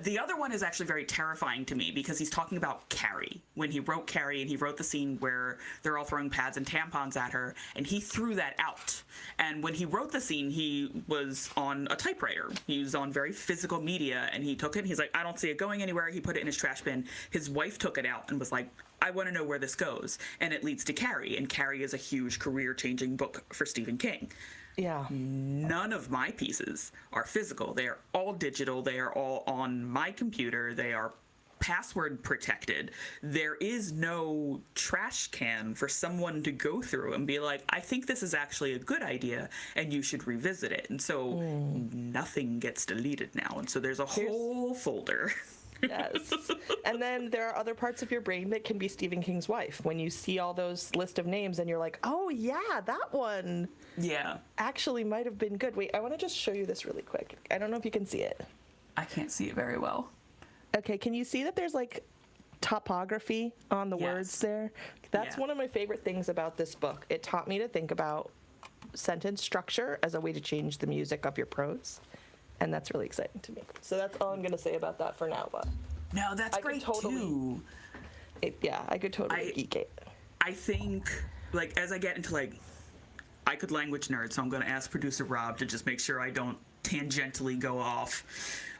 S1: The other one is actually very terrifying to me because he's talking about Carrie. When he wrote Carrie, and he wrote the scene where they're all throwing pads and tampons at her, and he threw that out. And when he wrote the scene, he was on a typewriter. He was on very physical media, and he took it, and he's like, I don't see it going anywhere. He put it in his trash bin. His wife took it out and was like, I want to know where this goes. And it leads to Carrie, and Carrie is a huge career-changing book for Stephen King.
S2: Yeah.
S1: None of my pieces are physical. They are all digital. They are all on my computer. They are password protected. There is no trash can for someone to go through and be like, I think this is actually a good idea and you should revisit it. And so nothing gets deleted now. And so there's a whole folder.
S2: Yes. And then there are other parts of your brain that can be Stephen King's wife. When you see all those list of names and you're like, oh yeah, that one.
S1: Yeah.
S2: Actually might have been good. Wait, I want to just show you this really quick. I don't know if you can see it.
S1: I can't see it very well.
S2: Okay, can you see that there's like topography on the words there? That's one of my favorite things about this book. It taught me to think about sentence structure as a way to change the music of your prose. And that's really exciting to me. So that's all I'm going to say about that for now. But
S1: no, that's great too.
S2: I could totally geek it.
S1: I think, like, as I get into, like, I could language nerd, so I'm going to ask producer Rob to just make sure I don't tangentially go off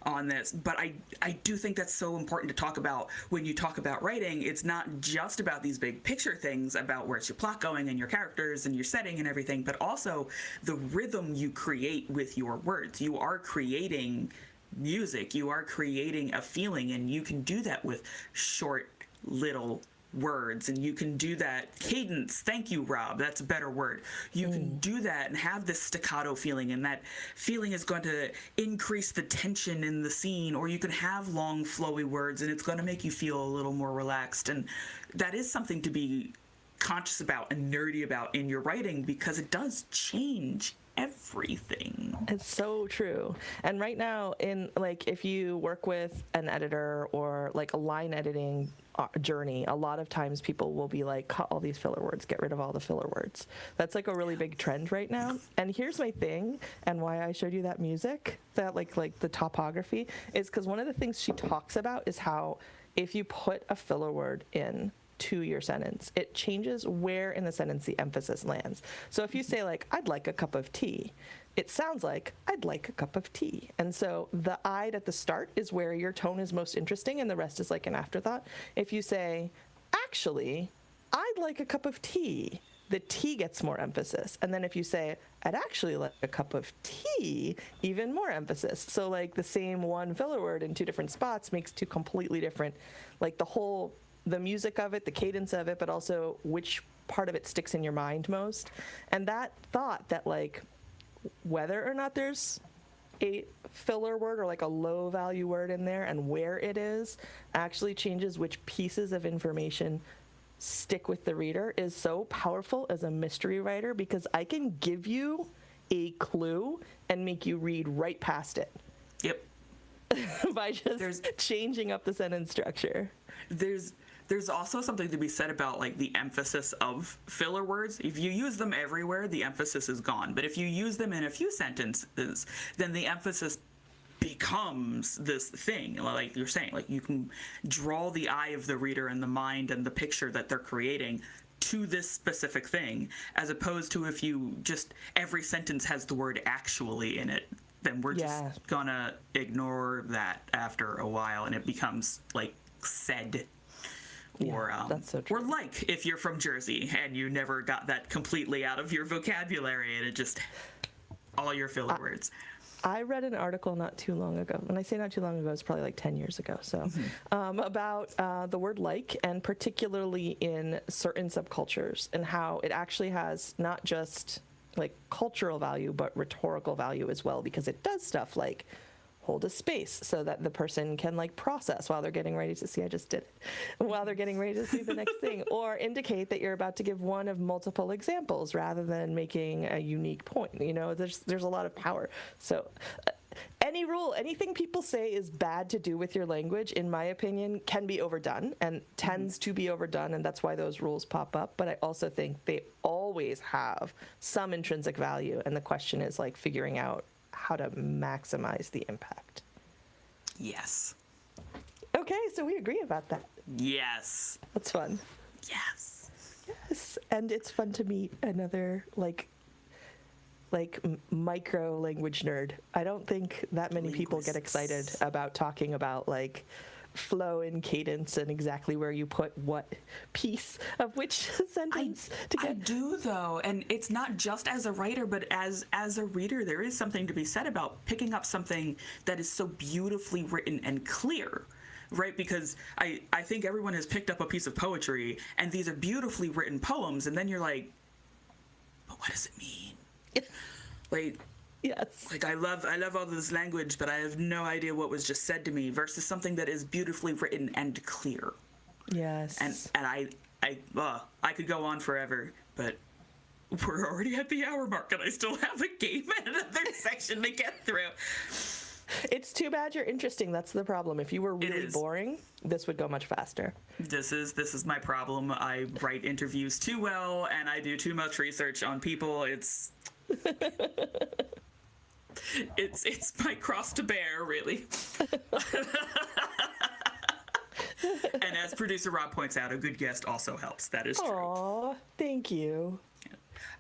S1: on this. But I do think that's so important to talk about when you talk about writing. It's not just about these big picture things about where's your plot going and your characters and your setting and everything, but also the rhythm you create with your words. You are creating music. You are creating a feeling, and you can do that with short, little words, and you can do that. Cadence, thank you, Rob, that's a better word. You can do that and have this staccato feeling, and that feeling is going to increase the tension in the scene, or you can have long, flowy words, and it's going to make you feel a little more relaxed. And that is something to be conscious about and nerdy about in your writing, because it does change everything.
S2: It's so true. And right now, in like, if you work with an editor or like a line editing journey, a lot of times people will be like, cut all these filler words, get rid of all the filler words. That's like a really big trend right now. And here's my thing, and why I showed you that music, that like the topography, is because one of the things she talks about is how if you put a filler word in to your sentence, it changes where in the sentence the emphasis lands. So if you say like, I'd like a cup of tea, it sounds like, I'd like a cup of tea. And so the I'd at the start is where your tone is most interesting, and the rest is like an afterthought. If you say, actually, I'd like a cup of tea, the tea gets more emphasis. And then if you say, I'd actually like a cup of tea, even more emphasis. So like the same one filler word in two different spots makes two completely different, like the music of it, the cadence of it, but also which part of it sticks in your mind most. And that thought that like whether or not there's a filler word or like a low value word in there and where it is actually changes which pieces of information stick with the reader is so powerful as a mystery writer, because I can give you a clue and make you read right past it.
S1: Yep.
S2: By just changing up the sentence structure.
S1: There's also something to be said about like the emphasis of filler words. If you use them everywhere, the emphasis is gone. But if you use them in a few sentences, then the emphasis becomes this thing. Like you're saying, like you can draw the eye of the reader and the mind and the picture that they're creating to this specific thing, as opposed to if you just, every sentence has the word actually in it, then we're just gonna ignore that after a while, and it becomes like said. Or,
S2: that's so true.
S1: or like if you're from Jersey and you never got that completely out of your vocabulary, and it just all your filler words.
S2: I read an article not too long ago. When I say not too long ago, it's probably like 10 years ago. So about the word like, and particularly in certain subcultures, and how it actually has not just like cultural value, but rhetorical value as well, because it does stuff like hold a space so that the person can like process while they're getting ready to see, I just did it, while they're getting ready to see the next thing, or indicate that you're about to give one of multiple examples rather than making a unique point. You know, there's a lot of power. So anything people say is bad to do with your language, in my opinion, can be overdone and tends to be overdone, and that's why those rules pop up. But I also think they always have some intrinsic value, and the question is like figuring out how to maximize the impact.
S1: Yes.
S2: Okay, so we agree about that.
S1: Yes.
S2: That's fun.
S1: Yes.
S2: Yes, and it's fun to meet another like micro language nerd. I don't think that many people get excited about talking about like flow and cadence and exactly where you put what piece of which sentence to get.
S1: I do though, and it's not just as a writer, but as a reader, there is something to be said about picking up something that is so beautifully written and clear, right? Because I think everyone has picked up a piece of poetry, and these are beautifully written poems, and then you're like, but what does it mean? Like,
S2: yes.
S1: Like I love all this language, but I have no idea what was just said to me, versus something that is beautifully written and clear.
S2: Yes.
S1: And I could go on forever, but we're already at the hour mark, and I still have a game and another section to get through.
S2: It's too bad you're interesting. That's the problem. If you were really boring, this would go much faster.
S1: This is my problem. I write interviews too well, and I do too much research on people. It's my cross to bear, really. And as producer Rob points out, a good guest also helps. That is true.
S2: Aw, thank you.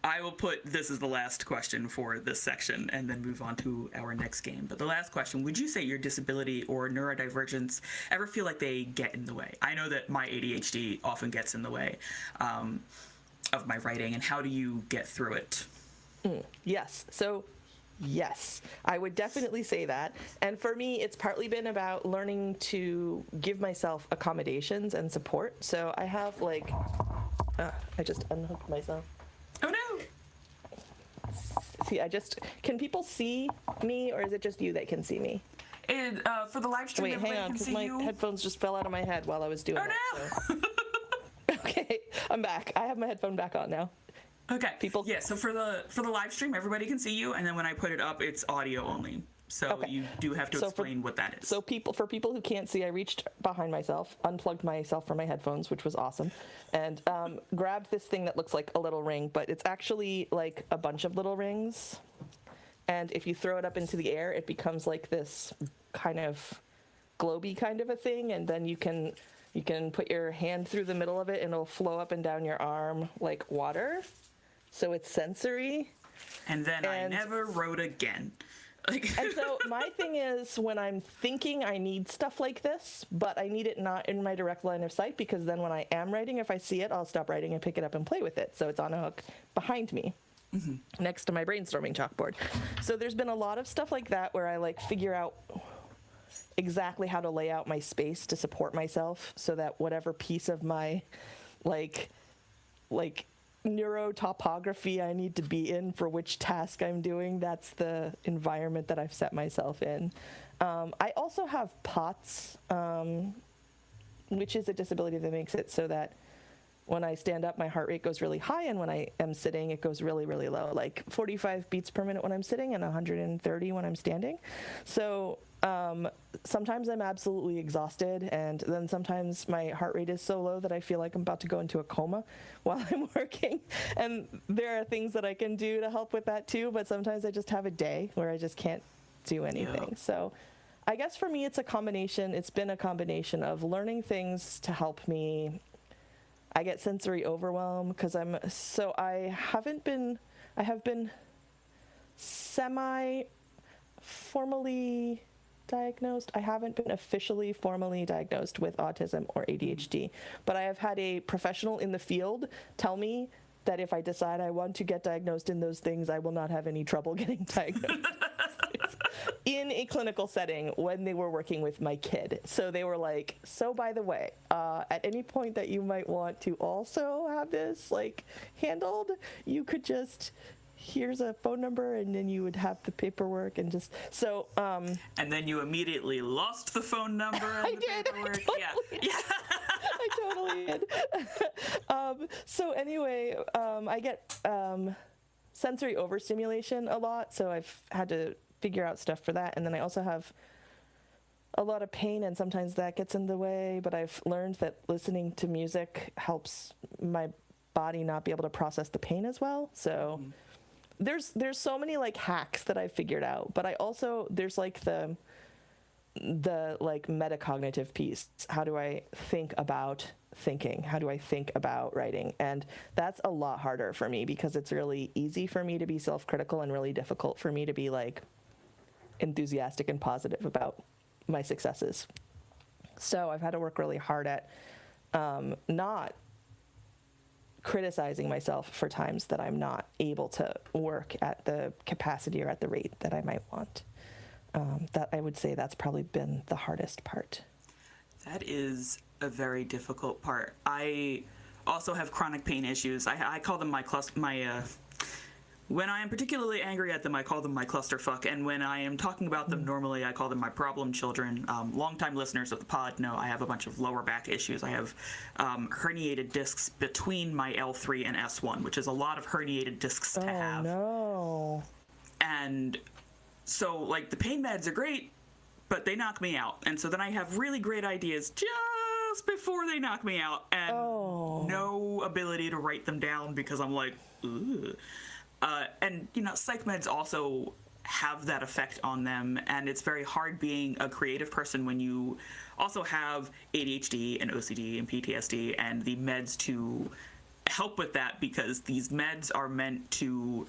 S1: I will put this is the last question for this section and then move on to our next game. But the last question, would you say your disability or neurodivergence ever feel like they get in the way? I know that my ADHD often gets in the way of my writing, and how do you get through it?
S2: Yes. So Yes, I would definitely say that. And for me, it's partly been about learning to give myself accommodations and support. So I have like, I just unhooked myself.
S1: Oh no!
S2: See, can people see me, or is it just you that can see me?
S1: And for the live stream,
S2: Wait, hang
S1: everybody
S2: on,
S1: can
S2: because
S1: see
S2: my
S1: you.
S2: headphones just fell out of my head while I was doing
S1: Oh
S2: it.
S1: no!
S2: So. Okay, I'm back. I have my headphone back on now.
S1: Okay.
S2: People.
S1: Yeah. So for the live stream, everybody can see you, and then when I put it up, it's audio only. So
S2: Okay.
S1: you do have to explain what that is.
S2: So for people who can't see, I reached behind myself, unplugged myself from my headphones, which was awesome, and grabbed this thing that looks like a little ring, but it's actually like a bunch of little rings. And if you throw it up into the air, it becomes like this kind of globy kind of a thing, and then you can put your hand through the middle of it, and it'll flow up and down your arm like water. So it's sensory.
S1: And then I never wrote again.
S2: And so my thing is, when I'm thinking I need stuff like this, but I need it not in my direct line of sight, because then when I am writing, if I see it, I'll stop writing and pick it up and play with it. So it's on a hook behind me, next to my brainstorming chalkboard. So there's been a lot of stuff like that where I like figure out exactly how to lay out my space to support myself, so that whatever piece of my like neurotopography I need to be in for which task I'm doing, that's the environment that I've set myself in. I also have POTS, which is a disability that makes it so that when I stand up, my heart rate goes really high, and when I am sitting, it goes really, really low, like 45 beats per minute when I'm sitting and 130 when I'm standing. So sometimes I'm absolutely exhausted, and then sometimes my heart rate is so low that I feel like I'm about to go into a coma while I'm working. And there are things that I can do to help with that too, but sometimes I just have a day where I just can't do anything. Yeah. So I guess for me, it's been a combination of learning things to help me. I get sensory overwhelm because I have been semi-formally diagnosed. I haven't been officially formally diagnosed with autism or ADHD, but I have had a professional in the field tell me that if I decide I want to get diagnosed in those things, I will not have any trouble getting diagnosed in a clinical setting when they were working with my kid. So they were like, so by the way, at any point that you might want to also have this like handled, you could just, here's a phone number, and then you would have the paperwork and just, so.
S1: And then you immediately lost the phone number and paperwork. Yeah.
S2: I totally did. So anyway, I get sensory overstimulation a lot, so I've had to figure out stuff for that. And then I also have a lot of pain, and sometimes that gets in the way, but I've learned that listening to music helps my body not be able to process the pain as well. So there's so many like hacks that I've figured out, but I also, there's like the like metacognitive piece. How do I think about thinking? How do I think about writing? And that's a lot harder for me, because it's really easy for me to be self-critical and really difficult for me to be like enthusiastic and positive about my successes. So I've had to work really hard at not criticizing myself for times that I'm not able to work at the capacity or at the rate that I might want. That I would say that's probably been the hardest part.
S1: That is a very difficult part. I also have chronic pain issues. I call them when I am particularly angry at them, I call them my clusterfuck, and when I am talking about them normally, I call them my problem children. Longtime listeners of the pod know I have a bunch of lower back issues. I have herniated discs between my L3 and S1, which is a lot of herniated discs to have.
S2: Oh, no.
S1: And so, like, the pain meds are great, but they knock me out. And so then I have really great ideas just before they knock me out, and no ability to write them down because I'm like, ugh. And, you know, psych meds also have that effect on them, and it's very hard being a creative person when you also have ADHD and OCD and PTSD and the meds to help with that, because these meds are meant to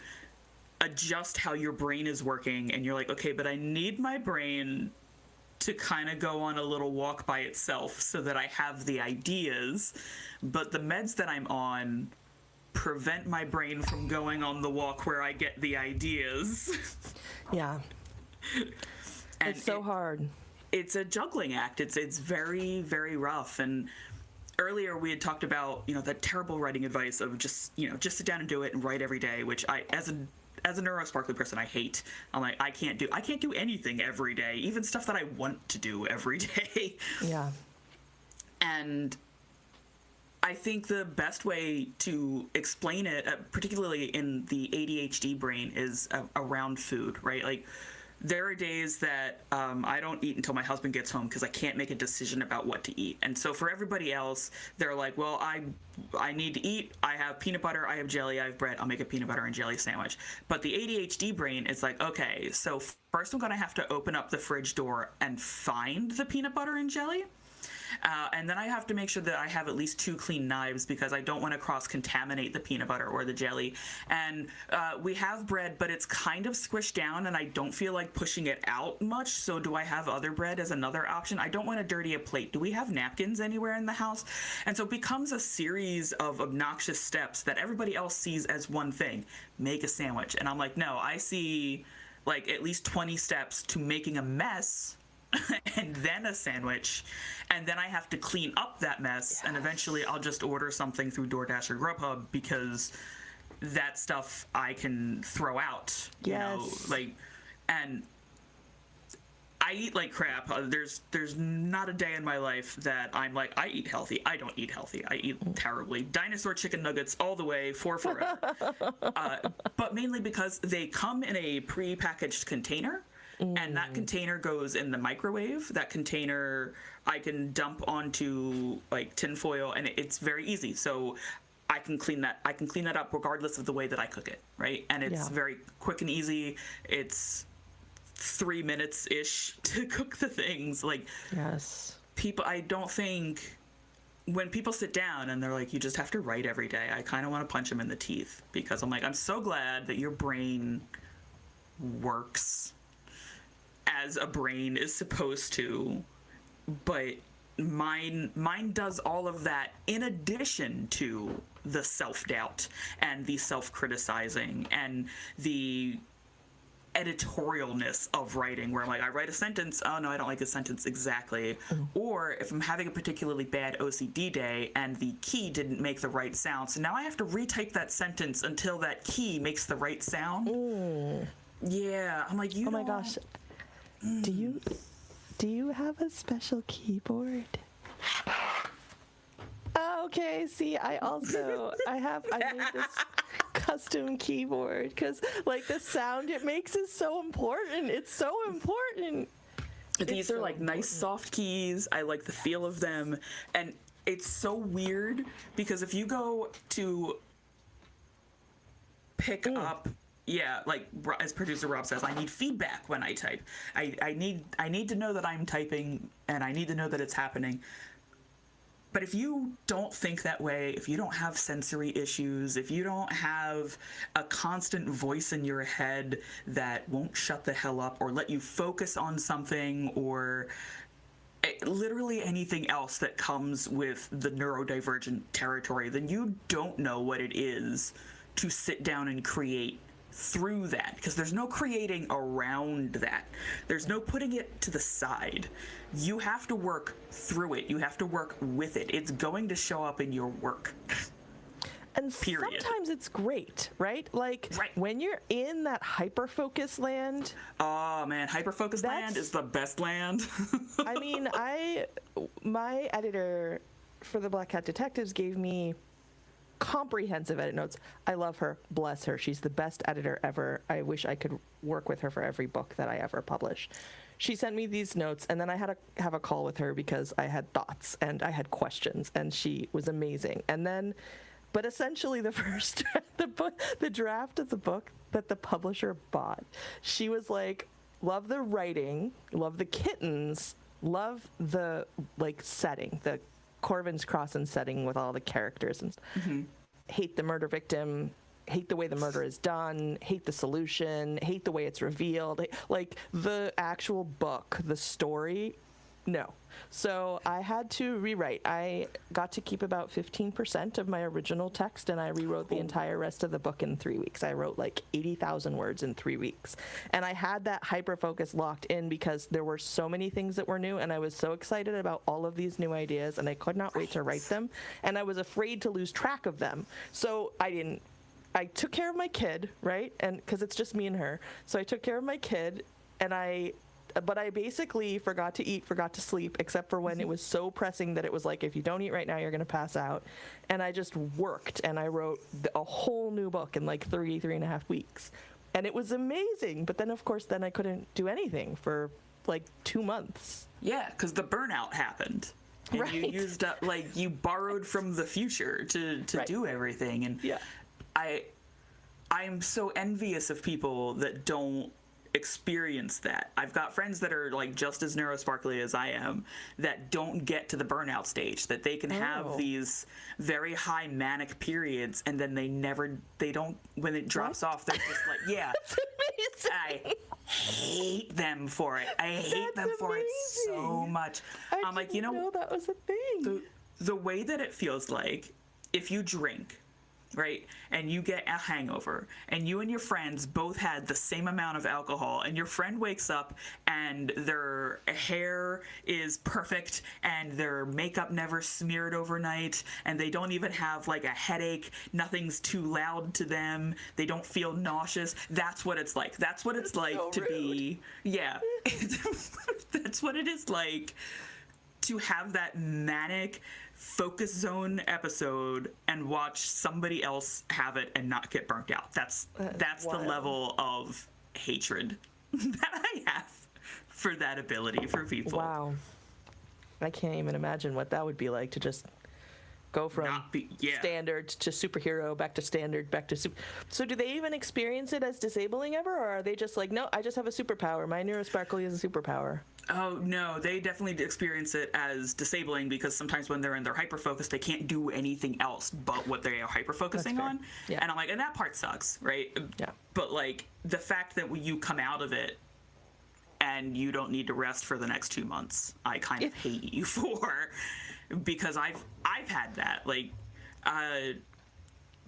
S1: adjust how your brain is working, and you're like, okay, but I need my brain to kind of go on a little walk by itself so that I have the ideas, but the meds that I'm on prevent my brain from going on the walk where I get the ideas.
S2: Yeah.
S1: And
S2: It's so hard.
S1: It's a juggling act. It's very, very rough. And earlier we had talked about, you know, that terrible writing advice of just sit down and do it and write every day, which I, as a neurosparkly person, I hate. I'm like, I can't do anything every day, even stuff that I want to do every day.
S2: Yeah.
S1: And I think the best way to explain it, particularly in the ADHD brain, is around food, right? Like, there are days that I don't eat until my husband gets home because I can't make a decision about what to eat. And so for everybody else, they're like, well, I need to eat. I have peanut butter, I have jelly, I have bread. I'll make a peanut butter and jelly sandwich. But the ADHD brain is like, okay, so first I'm going to have to open up the fridge door and find the peanut butter and jelly. And then I have to make sure that I have at least 2 clean knives because I don't want to cross-contaminate the peanut butter or the jelly. And we have bread, but it's kind of squished down, and I don't feel like pushing it out much. So do I have other bread as another option? I don't want to dirty a plate. Do we have napkins anywhere in the house? And so it becomes a series of obnoxious steps that everybody else sees as one thing. Make a sandwich. And I'm like, no, I see like at least 20 steps to making a mess and then a sandwich, and then I have to clean up that mess, and eventually I'll just order something through DoorDash or Grubhub because that stuff I can throw out, you know, like, and I eat like crap. There's not a day in my life that I'm like, I eat healthy. I don't eat healthy. I eat terribly. Dinosaur chicken nuggets all the way for forever. But mainly because they come in a pre-packaged container. And that container goes in the microwave. That container I can dump onto like tinfoil, and it's very easy. So I can clean that. I can clean that up regardless of the way that I cook it, right? And it's very quick and easy. It's 3 minutes ish to cook the things. Like, people, I don't think when people sit down and they're like, you just have to write every day, I kind of want to punch them in the teeth because I'm like, I'm so glad that your brain works as a brain is supposed to, but mine does all of that in addition to the self-doubt and the self-criticizing and the editorialness of writing, where I'm like, I write a sentence, oh no, I don't like this sentence exactly. Or if I'm having a particularly bad OCD day and the key didn't make the right sound, so now I have to retype that sentence until that key makes the right sound. Yeah, I'm like,
S2: oh my gosh. Do you have a special keyboard? Okay, see, I made this custom keyboard because like the sound it makes is so important. It's so important.
S1: These are like nice soft keys. I like the feel of them. And it's so weird because if you go to pick up, like as producer Rob says, I need feedback when I type. I need to know that I'm typing, and I need to know that it's happening. But if you don't think that way, if you don't have sensory issues, if you don't have a constant voice in your head that won't shut the hell up or let you focus on something, or literally anything else that comes with the neurodivergent territory, then you don't know what it is to sit down and create through that, because there's no creating around that. There's no putting it to the side. You have to work through it. You have to work with it. It's going to show up in your work.
S2: And
S1: period.
S2: Sometimes it's great, right? Like when you're in that hyper-focus land.
S1: Oh man, hyper-focus land is the best land.
S2: I mean, my editor for the Black Cat Detectives gave me comprehensive edit notes. I love her. Bless her. She's the best editor ever. I wish I could work with her for every book that I ever publish. She sent me these notes, and then I had to have a call with her because I had thoughts and I had questions, and she was amazing. And then, but essentially the first, the draft of the book that the publisher bought, she was like, love the writing, love the kittens, love the like setting, the Corvin's Cross and setting with all the characters, and hate the murder victim, hate the way the murder is done, hate the solution, hate the way it's revealed. Like the actual book, the story No. So I had to rewrite. I got to keep about 15% of my original text, and I rewrote the entire rest of the book in 3 weeks. I wrote like 80,000 words in 3 weeks. And I had that hyper-focus locked in because there were so many things that were new, and I was so excited about all of these new ideas, and I could not wait to write them. And I was afraid to lose track of them. So I took care of my kid, right? And because it's just me and her. So I took care of my kid, but I basically forgot to eat, forgot to sleep, except for when it was so pressing that it was like, if you don't eat right now, you're going to pass out. And I just worked, and I wrote a whole new book in like 3.5 weeks. And it was amazing. But then, of course, I couldn't do anything for like 2 months.
S1: Yeah, because the burnout happened. And
S2: Right.
S1: you used up, like, you borrowed from the future to
S2: Right.
S1: do everything. And
S2: Yeah.
S1: I am so envious of people that don't experience that. I've got friends that are like just as neurosparkly as I am that don't get to the burnout stage, that they can have these very high manic periods and then they don't, when it drops off, they're just like, yeah,
S2: That's amazing.
S1: I hate them for it. I hate them for it so much. I'm like, you know,
S2: that was a thing.
S1: the way that it feels like if you drink, right, and you get a hangover, and you and your friends both had the same amount of alcohol, and your friend wakes up and their hair is perfect and their makeup never smeared overnight, and they don't even have like a headache, nothing's too loud to them, they don't feel nauseous. That's what it's like. That's what it's like
S2: so
S1: to
S2: rude.
S1: be, yeah. That's what it is like to have that manic focus zone episode and watch somebody else have it and not get burnt out. That's the
S2: wild.
S1: level of hatred that I have for that ability for people.
S2: Wow. I can't even imagine what that would be like to just go from standard to superhero, back to standard, back to super. So do they even experience it as disabling ever, or are they just like, no, I just have a superpower. My neurosparkly is a superpower.
S1: Oh, no, they definitely experience it as disabling because sometimes when they're in their hyper-focus, they can't do anything else but what they are hyper-focusing on.
S2: Yeah.
S1: And I'm like, and that part sucks, right?
S2: Yeah.
S1: But, like, the fact that when you come out of it and you don't need to rest for the next 2 months, I kind of hate you for, because I've had that. Like,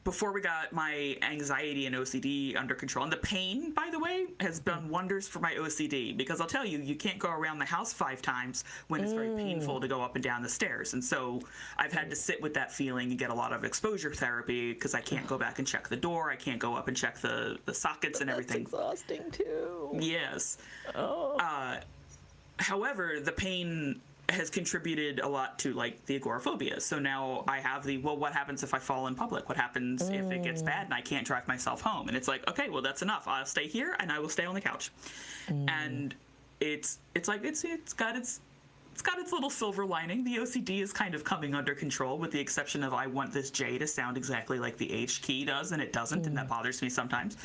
S1: before we got my anxiety and OCD under control. And the pain, by the way, has done wonders for my OCD, because I'll tell you, you can't go around the house 5 times when it's very painful to go up and down the stairs. And so I've had to sit with that feeling and get a lot of exposure therapy because I can't go back and check the door. I can't go up and check the sockets and everything.
S2: That's exhausting too.
S1: Yes. However, the pain has contributed a lot to like the agoraphobia. So now I have what happens if I fall in public? What happens if it gets bad and I can't drive myself home? And it's like, okay, well, that's enough. I'll stay here and I will stay on the couch. And it's got its little silver lining. The OCD is kind of coming under control, with the exception of I want this J to sound exactly like the H key does, and it doesn't, and that bothers me sometimes.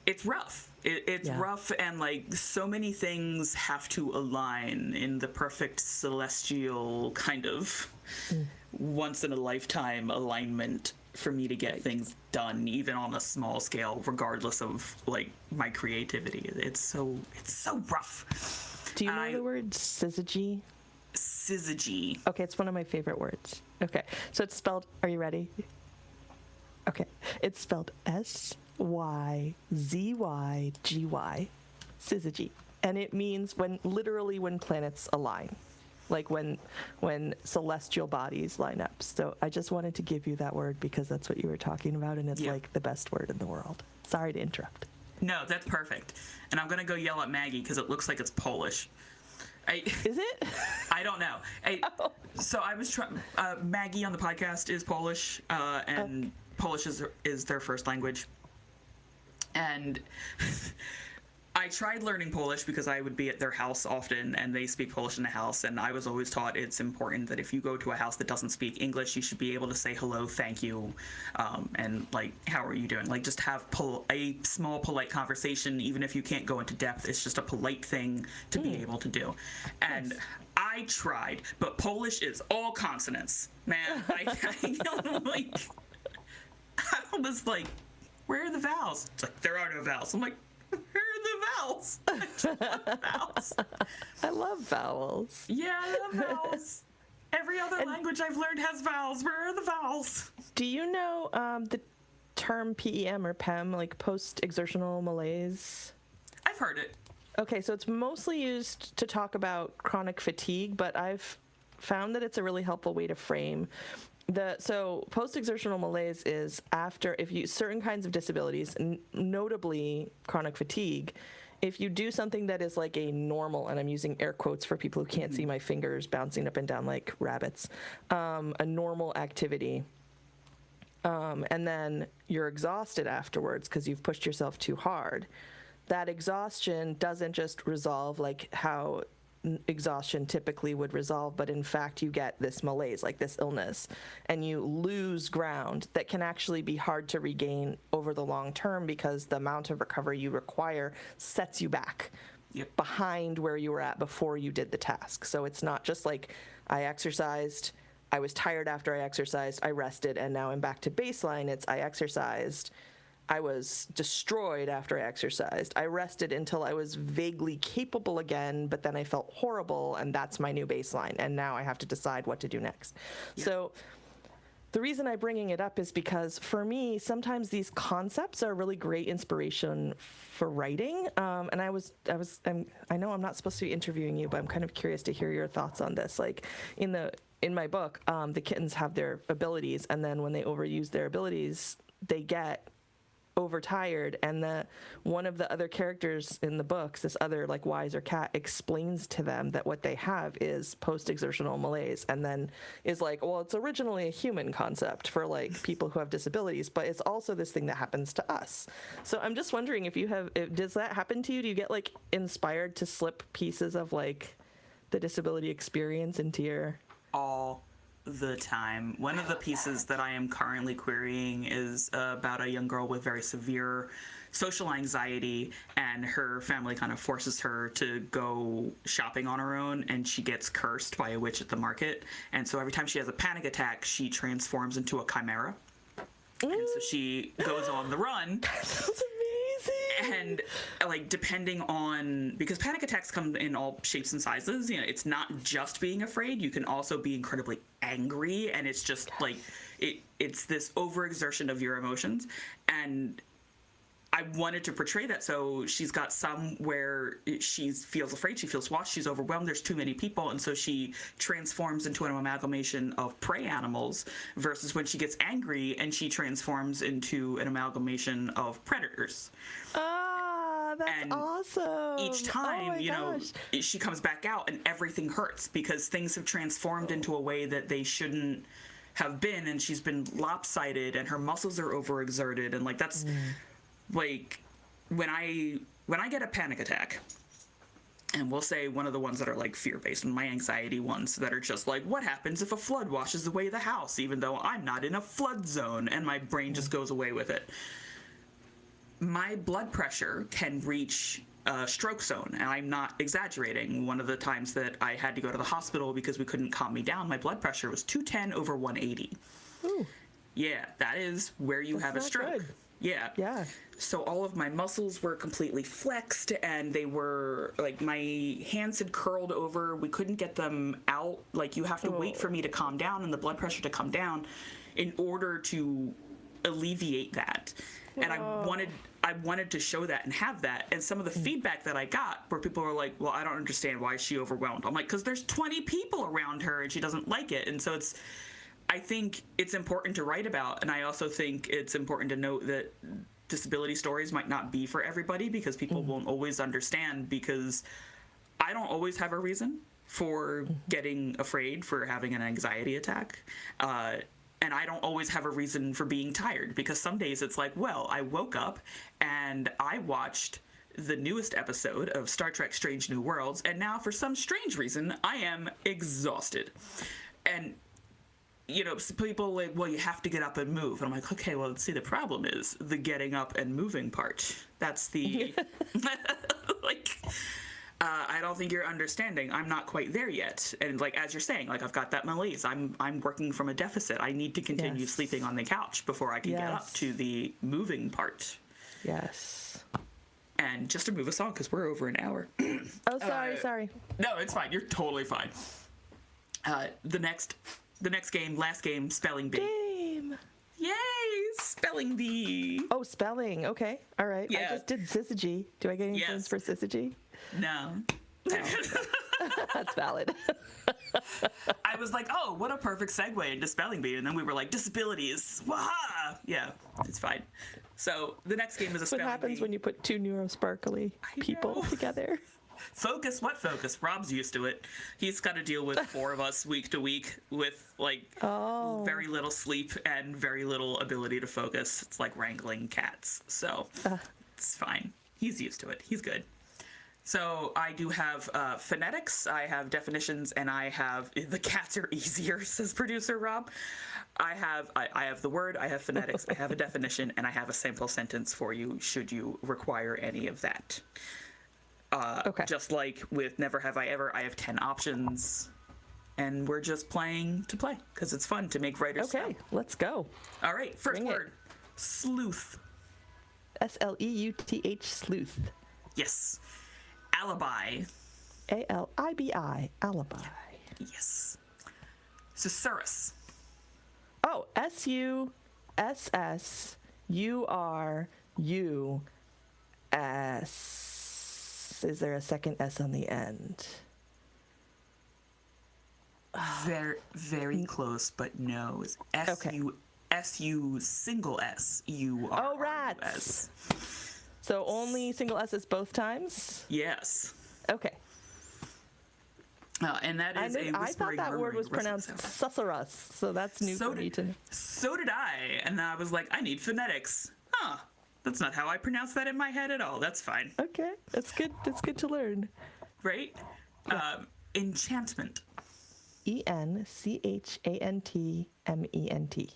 S1: It's rough. It's rough, and like so many things have to align in the perfect celestial kind of once in a lifetime alignment for me to get things done, even on a small scale, regardless of like my creativity. It's so rough.
S2: Do you know the word syzygy?
S1: Syzygy.
S2: Okay, it's one of my favorite words. Okay, so it's spelled, are you ready? Okay, it's spelled Syzygy, syzygy, and it means when planets align, like when celestial bodies line up. So I just wanted to give you that word because that's what you were talking about, and it's like the best word in the world. Sorry to interrupt.
S1: No, that's perfect. And I'm gonna go yell at Maggie because it looks like it's Polish.
S2: Is it?
S1: I don't know. So I was trying. Maggie on the podcast is Polish, and Polish is their first language. And I tried learning Polish because I would be at their house often, and they speak Polish in the house. And I was always taught it's important that if you go to a house that doesn't speak English, you should be able to say hello, thank you, and like, how are you doing? Like, just have a small polite conversation, even if you can't go into depth. It's just a polite thing to be able to do. And I tried, but Polish is all consonants, man. I was like, where are the vowels? It's like, there are no vowels. I'm like, where are the vowels. I just love vowels.
S2: I love vowels.
S1: Yeah, I love vowels. Every other language I've learned has vowels. Where are the vowels?
S2: Do you know the term PEM or PEM, like post-exertional malaise?
S1: I've heard it.
S2: Okay, so it's mostly used to talk about chronic fatigue, but I've found that it's a really helpful way to frame so post-exertional malaise is after, if you certain kinds of disabilities, notably chronic fatigue, if you do something that is like a normal, and I'm using air quotes for people who can't see my fingers bouncing up and down like rabbits, a normal activity, and then you're exhausted afterwards because you've pushed yourself too hard, that exhaustion doesn't just resolve like how exhaustion typically would resolve, but in fact you get this malaise, like this illness, and you lose ground that can actually be hard to regain over the long term because the amount of recovery you require sets you back behind where you were at before you did the task. So it's not just like I exercised, I was tired after I exercised, I rested, and now I'm back to baseline. It's I exercised, I was destroyed after I exercised. I rested until I was vaguely capable again, but then I felt horrible, and that's my new baseline. And now I have to decide what to do next. Yeah. So the reason I'm bringing it up is because for me, sometimes these concepts are really great inspiration for writing. And I know I'm not supposed to be interviewing you, but I'm kind of curious to hear your thoughts on this. Like in my book, the kittens have their abilities, and then when they overuse their abilities, they get overtired, and one of the other characters in the books, this other like wiser cat, explains to them that what they have is post-exertional malaise, and then is like, well, it's originally a human concept for like people who have disabilities, but it's also this thing that happens to us. So I'm just wondering does that happen to you? Do you get like inspired to slip pieces of like the disability experience into your
S1: all the time? One of the pieces that I am currently querying is about a young girl with very severe social anxiety, and her family kind of forces her to go shopping on her own, and she gets cursed by a witch at the market. And so every time she has a panic attack, she transforms into a chimera. And so she goes on the run.
S2: That sounds amazing.
S1: And like depending on, because panic attacks come in all shapes and sizes, it's not just being afraid. You can also be incredibly angry, and it's just like it's this overexertion of your emotions. And I wanted to portray that. So she's got some where she feels afraid, she feels watched, she's overwhelmed, there's too many people, and so she transforms into an amalgamation of prey animals, versus when she gets angry and she transforms into an amalgamation of predators.
S2: That's awesome.
S1: Each time, she comes back out and everything hurts because things have transformed into a way that they shouldn't have been, and she's been lopsided and her muscles are overexerted, and like that's like when I get a panic attack, and we'll say one of the ones that are like fear-based, and my anxiety ones that are just like, what happens if a flood washes away the house, even though I'm not in a flood zone, and my brain just goes away with it. My blood pressure can reach a stroke zone, and I'm not exaggerating. One of the times that I had to go to the hospital because we couldn't calm me down, my blood pressure was 210/180. Ooh. Yeah, that is where you have a stroke. Good. Yeah. So all of my muscles were completely flexed, and they were like, my hands had curled over. We couldn't get them out. Like, you have to wait for me to calm down and the blood pressure to come down in order to alleviate that. And I wanted to show that and have that. And some of the feedback that I got where people were like, well, I don't understand, why is she overwhelmed? I'm like, because there's 20 people around her and she doesn't like it. And so I think it's important to write about, and I also think it's important to note that disability stories might not be for everybody, because people won't always understand, because I don't always have a reason for getting afraid, for having an anxiety attack. And I don't always have a reason for being tired, because some days it's like, well, I woke up and I watched the newest episode of Star Trek Strange New Worlds, and now for some strange reason, I am exhausted. And people like, well, you have to get up and move. And I'm like, okay, well, see, the problem is the getting up and moving part. That's the, I don't think you're understanding. I'm not quite there yet. And like, as you're saying, like, I've got that malaise. I'm working from a deficit. I need to continue sleeping on the couch before I can get up to the moving part.
S2: Yes.
S1: And just to move us on, because we're over an hour.
S2: Oh, sorry.
S1: No, it's fine. You're totally fine. The next game, last game, spelling bee.
S2: Game.
S1: Yay, spelling bee.
S2: Oh, spelling. Okay. All right.
S1: Yeah.
S2: I just did syzygy. Do I get any points for syzygy?
S1: No.
S2: That's valid.
S1: I was like, oh, what a perfect segue into spelling bee. And then we were like, disabilities. Waha! Yeah, it's fine. So the next game is a spelling bee.
S2: What happens when you put two neurosparkly people together?
S1: Focus? What focus? Rob's used to it. He's got to deal with 4 of us week to week with very little sleep and very little ability to focus. It's like wrangling cats. So it's fine. He's used to it. He's good. So I do have phonetics, I have definitions, and I have, the cats are easier, says producer Rob. I have the word, I have phonetics, I have a definition, and I have a sample sentence for you should you require any of that. Okay. Just like with Never Have I Ever, I have 10 options, and we're just playing to play, because it's fun to make writers
S2: Okay, let's go.
S1: All right, first word, sleuth.
S2: S-L-E-U-T-H, sleuth.
S1: Yes. Alibi.
S2: A-L-I-B-I, alibi.
S1: Yes. Susurrus.
S2: Oh, S-U-S-S-U-R-U-S. Is there a second S on the end?
S1: Very, very close, but no. It's S-U single S-U-R-U-S.
S2: Oh, rats. So only single S's both times?
S1: Yes.
S2: Okay.
S1: And that is a whispering,
S2: I thought that word was pronounced susurrus, so that's new for me to know.
S1: So did I, and I was like, I need phonetics. Huh. That's not how I pronounce that in my head at all. That's fine.
S2: Okay, that's good. That's good to learn.
S1: Right? Yeah. Enchantment.
S2: E-N-C-H-A-N-T-M-E-N-T.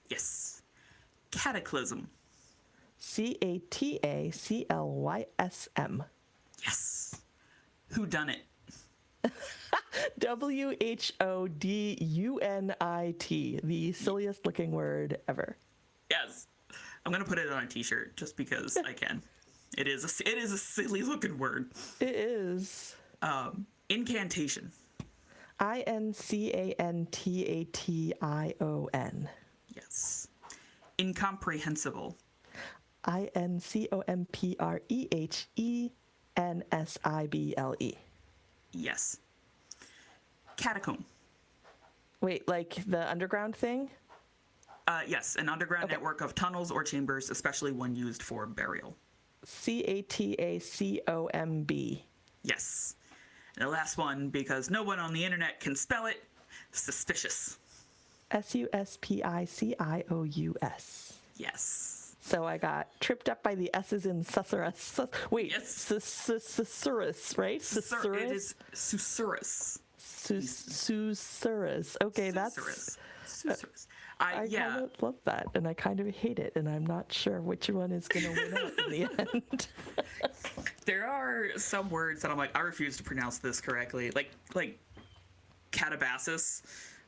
S1: Yes. Cataclysm.
S2: C-A-T-A-C-L-Y-S-M.
S1: Yes. Whodunit.
S2: W-H-O-D-U-N-I-T. The silliest looking word ever.
S1: Yes. I'm going to put it on a t-shirt just because I can. It is a silly looking word.
S2: It is.
S1: Incantation.
S2: I-N-C-A-N-T-A-T-I-O-N.
S1: Yes. Incomprehensible.
S2: I-N-C-O-M-P-R-E-H-E-N-S-I-B-L-E.
S1: Yes. Catacomb.
S2: Wait, like the underground thing?
S1: Yes, an underground network of tunnels or chambers, especially one used for burial.
S2: C-A-T-A-C-O-M-B.
S1: Yes. And the last one, because no one on the internet can spell it, suspicious.
S2: S-U-S-P-I-C-I-O-U-S.
S1: Yes.
S2: So I got tripped up by the S's in susurrus. Wait,
S1: yes.
S2: Susurrus, right?
S1: Susurrus. It is susurrus.
S2: Susurrus. Okay, that's...
S1: Susurrus.
S2: I kind of love that, and I kind of hate it, and I'm not sure which one is going to win out in the end.
S1: There are some words that I'm like, I refuse to pronounce this correctly. Like Catabasis,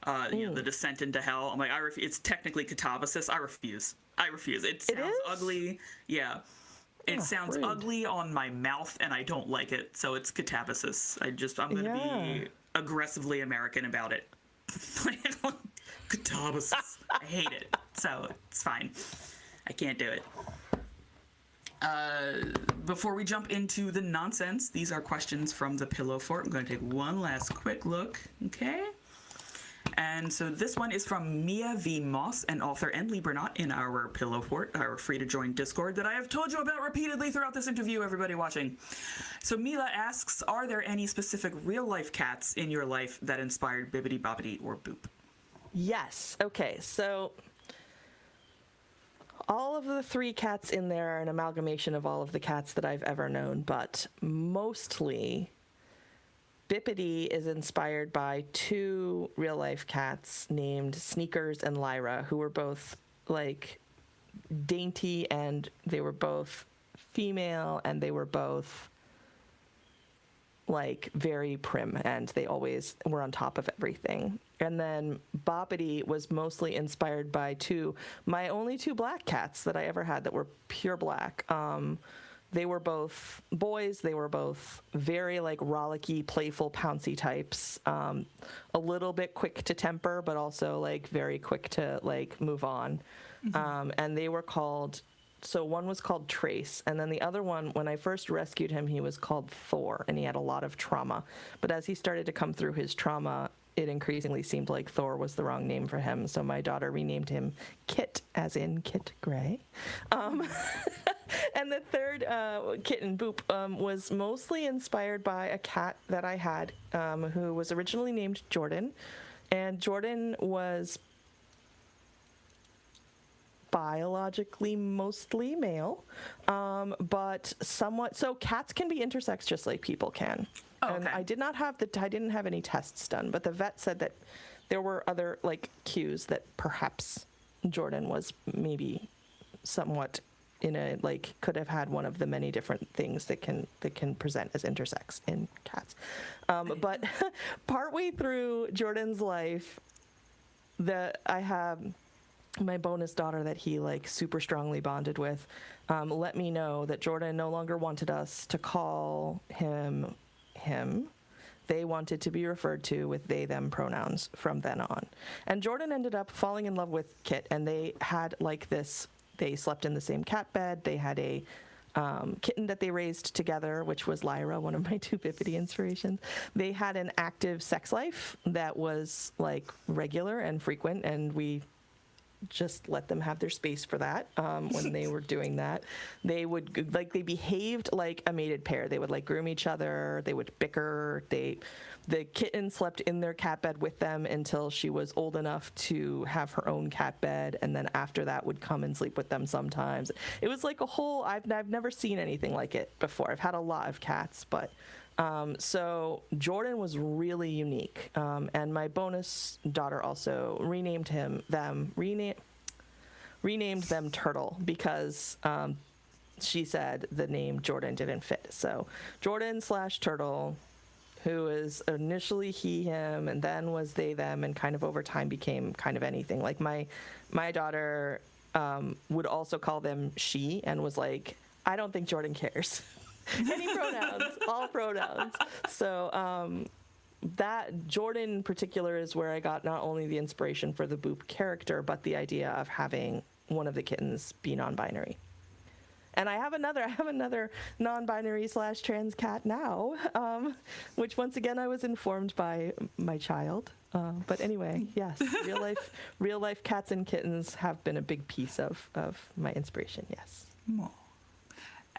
S1: the descent into hell. I'm like, it's technically Catabasis. I refuse. It sounds ugly. Yeah. It sounds ugly on my mouth, and I don't like it, so it's Catabasis. I'm going to be aggressively American about it. Catabasis. I hate it, so it's fine. I can't do it. Before we jump into the nonsense, these are questions from the Pillow Fort. I'm going to take one last quick look, okay? And so this one is from Mia V. Moss, an author and Libranaut in our Pillow Fort, our free-to-join Discord that I have told you about repeatedly throughout this interview, everybody watching. So Mila asks, are there any specific real-life cats in your life that inspired Bibbidi Bobbidi or Boop?
S2: Yes. Okay, so all of the 3 cats in there are an amalgamation of all of the cats that I've ever known, but mostly Bippity is inspired by 2 real-life cats named Sneakers and Lyra, who were both, like, dainty, and they were both female, and they were both, like, very prim, and they always were on top of everything. And then Boppity was mostly inspired by my only 2 black cats that I ever had that were pure black. they were both boys. They were both very like rollicky, playful, pouncy types. A little bit quick to temper, but also like very quick to like move on. And they were called. So one was called Trace, and then the other one, when I first rescued him, he was called Thor, and he had a lot of trauma. But as he started to come through his trauma, it increasingly seemed like Thor was the wrong name for him. So my daughter renamed him Kit, as in Kit Gray. And the third kitten, Boop, was mostly inspired by a cat that I had who was originally named Jordan. And Jordan was biologically mostly male, but somewhat. So cats can be intersex just like people can.
S1: Oh,
S2: and
S1: okay.
S2: I didn't have any tests done, but the vet said that there were other like cues that perhaps Jordan was maybe somewhat in a like could have had one of the many different things that can present as intersex in cats. But partway through Jordan's life, I have my bonus daughter that he like super strongly bonded with let me know that Jordan no longer wanted us to call him. They wanted to be referred to with they them pronouns from then on. And Jordan ended up falling in love with Kit, and they had like this, they slept in the same cat bed. They had a kitten that they raised together, which was Lyra, one of my two Bippity inspirations. They had an active sex life that was like regular and frequent, and we just let them have their space for that. When they were doing that, they would like, they behaved like a mated pair. They would like groom each other. They would bicker. The kitten slept in their cat bed with them until she was old enough to have her own cat bed, and then after that would come and sleep with them sometimes. It was like a whole, I've never seen anything like it before. I've had a lot of cats, but so Jordan was really unique. And my bonus daughter also renamed them Turtle because she said the name Jordan didn't fit. So Jordan/Turtle, who is initially he, him, and then was they, them, and kind of over time became kind of anything. Like my daughter would also call them she and was like, I don't think Jordan cares. Any pronouns, all pronouns. So that Jordan in particular is where I got not only the inspiration for the Boop character, but the idea of having one of the kittens be non-binary. And I have another non-binary / trans cat now, which once again I was informed by my child. But anyway, yes, real life cats and kittens have been a big piece of my inspiration. Yes.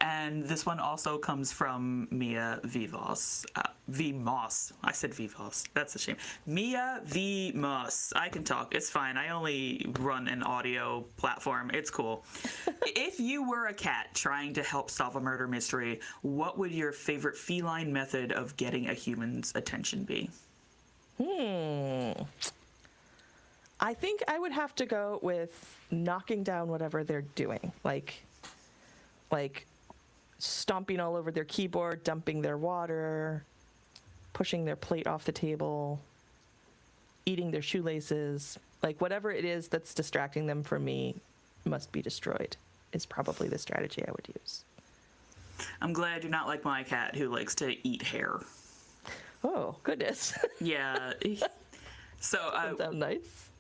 S1: And this one also comes from Mia Vivos. Vmos. I said Vivos. That's a shame. Mia Vmos. I can talk. It's fine. I only run an audio platform. It's cool. If you were a cat trying to help solve a murder mystery, what would your favorite feline method of getting a human's attention be?
S2: I think I would have to go with knocking down whatever they're doing. Like stomping all over their keyboard, dumping their water, pushing their plate off the table, eating their shoelaces. Like whatever it is that's distracting them from me must be destroyed is probably the strategy I would use.
S1: I'm glad you're not like my cat who likes to eat hair.
S2: Oh, goodness.
S1: Yeah. So
S2: That sounds nice.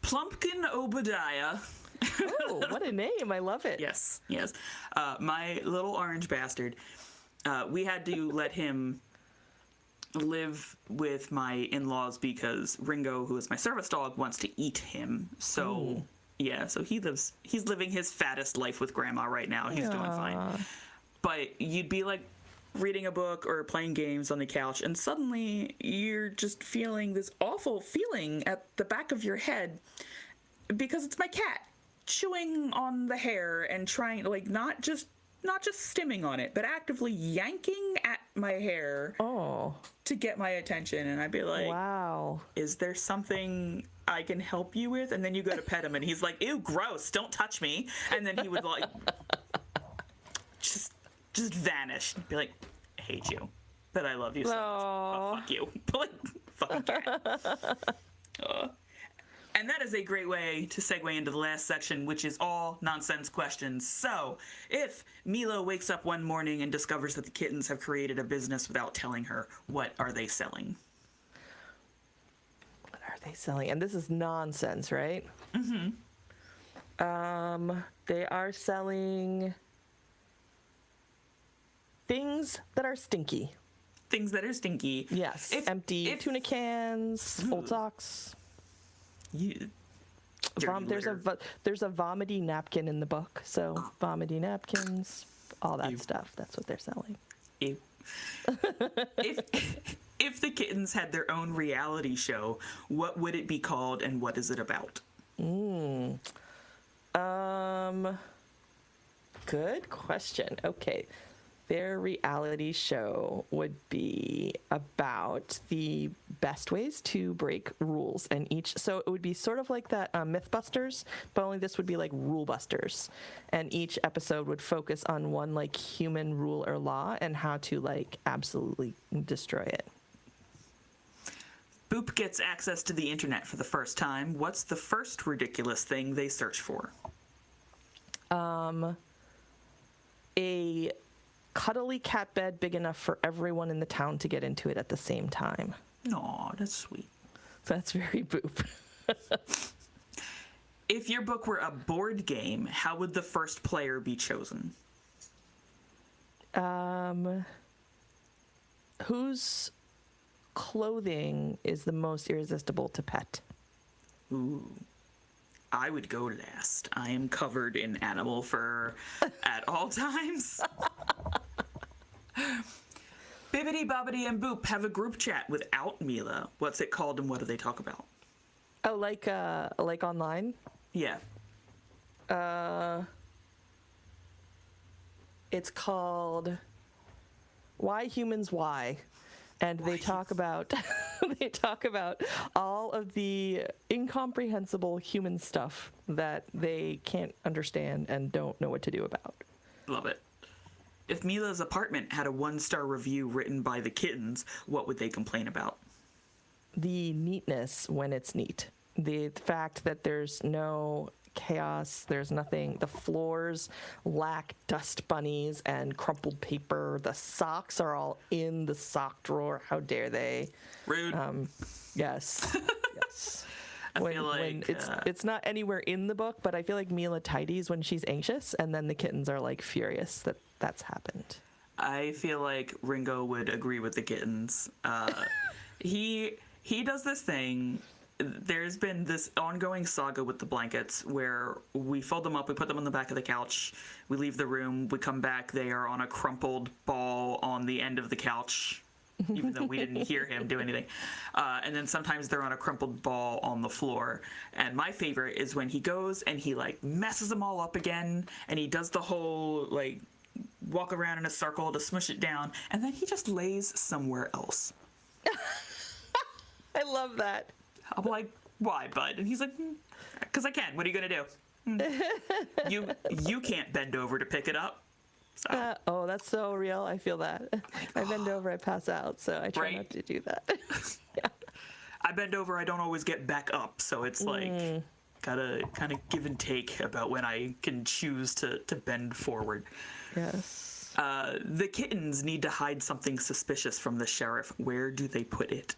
S1: Plumpkin Obadiah.
S2: Oh, what a name. I love it.
S1: Yes. My little orange bastard. We had to let him live with my in-laws because Ringo, who is my service dog, wants to eat him. So, yeah, so he's living his fattest life with grandma right now. He's doing fine. But you'd be like reading a book or playing games on the couch, and suddenly you're just feeling this awful feeling at the back of your head because it's my cat chewing on the hair and trying, like, not just stimming on it, but actively yanking at my hair to get my attention. And I'd be like,
S2: wow,
S1: is there something I can help you with? And then you go to pet him and he's like, ew, gross, don't touch me. And then he would like just vanish and be like, I hate you, but I love you so much. Oh, fuck you. But like, fucking cat. And that is a great way to segue into the last section, which is all nonsense questions. So, if Mila wakes up one morning and discovers that the kittens have created a business without telling her, what are they selling?
S2: What are they selling? And this is nonsense, right? Mm-hmm. They are selling things that are stinky.
S1: Things that are stinky.
S2: Yes. Empty tuna cans, old socks. There's a vomity napkin in the book, so vomity napkins, all that stuff. That's what they're selling.
S1: Ew. If the kittens had their own reality show, what would it be called and what is it about?
S2: Good question. Okay. Their reality show would be about the best ways to break rules, and so it would be sort of like that Mythbusters, but only this would be like Rule Busters, and each episode would focus on one like human rule or law and how to like absolutely destroy it.
S1: Boop gets access to the internet for the first time. What's the first ridiculous thing they search for?
S2: A cuddly cat bed big enough for everyone in the town to get into it at the same time.
S1: Aw, that's sweet.
S2: That's very Boop.
S1: If your book were a board game, how would the first player be chosen?
S2: Whose clothing is the most irresistible to pet?
S1: Ooh. I would go last. I am covered in animal fur at all times. Bibbidi Bobbidi and Boop have a group chat without Mila. What's it called and what do they talk about?
S2: Oh, like online?
S1: Yeah.
S2: It's called Why Humans Why. And they talk about all of the incomprehensible human stuff that they can't understand and don't know what to do about.
S1: Love it. If Mila's apartment had a 1-star review written by the kittens, what would they complain about?
S2: The neatness when it's neat. The fact that there's no chaos, there's nothing. The floors lack dust bunnies and crumpled paper. The socks are all in the sock drawer. How dare they?
S1: Rude.
S2: Yes. Yes.
S1: I feel like
S2: it's not anywhere in the book, but I feel like Mila tidies when she's anxious, and then the kittens are like furious that that's happened.
S1: I feel like Ringo would agree with the kittens. He does this thing. There's been this ongoing saga with the blankets where we fold them up, we put them on the back of the couch, we leave the room, we come back, they are on a crumpled ball on the end of the couch, even though we didn't hear him do anything. And then sometimes they're on a crumpled ball on the floor. And my favorite is when he goes and he like messes them all up again, and he does the whole like walk around in a circle to smush it down, and then he just lays somewhere else.
S2: I love that.
S1: I'm like, why, bud? And he's like, because I can. What are you going to do? You can't bend over to pick it up. So.
S2: Oh, that's so real. I feel that. I bend over, I pass out, so I try not to do that. Yeah.
S1: I bend over, I don't always get back up, so it's like gotta kind of give and take about when I can choose to bend forward.
S2: Yes.
S1: The kittens need to hide something suspicious from the sheriff. Where do they put it?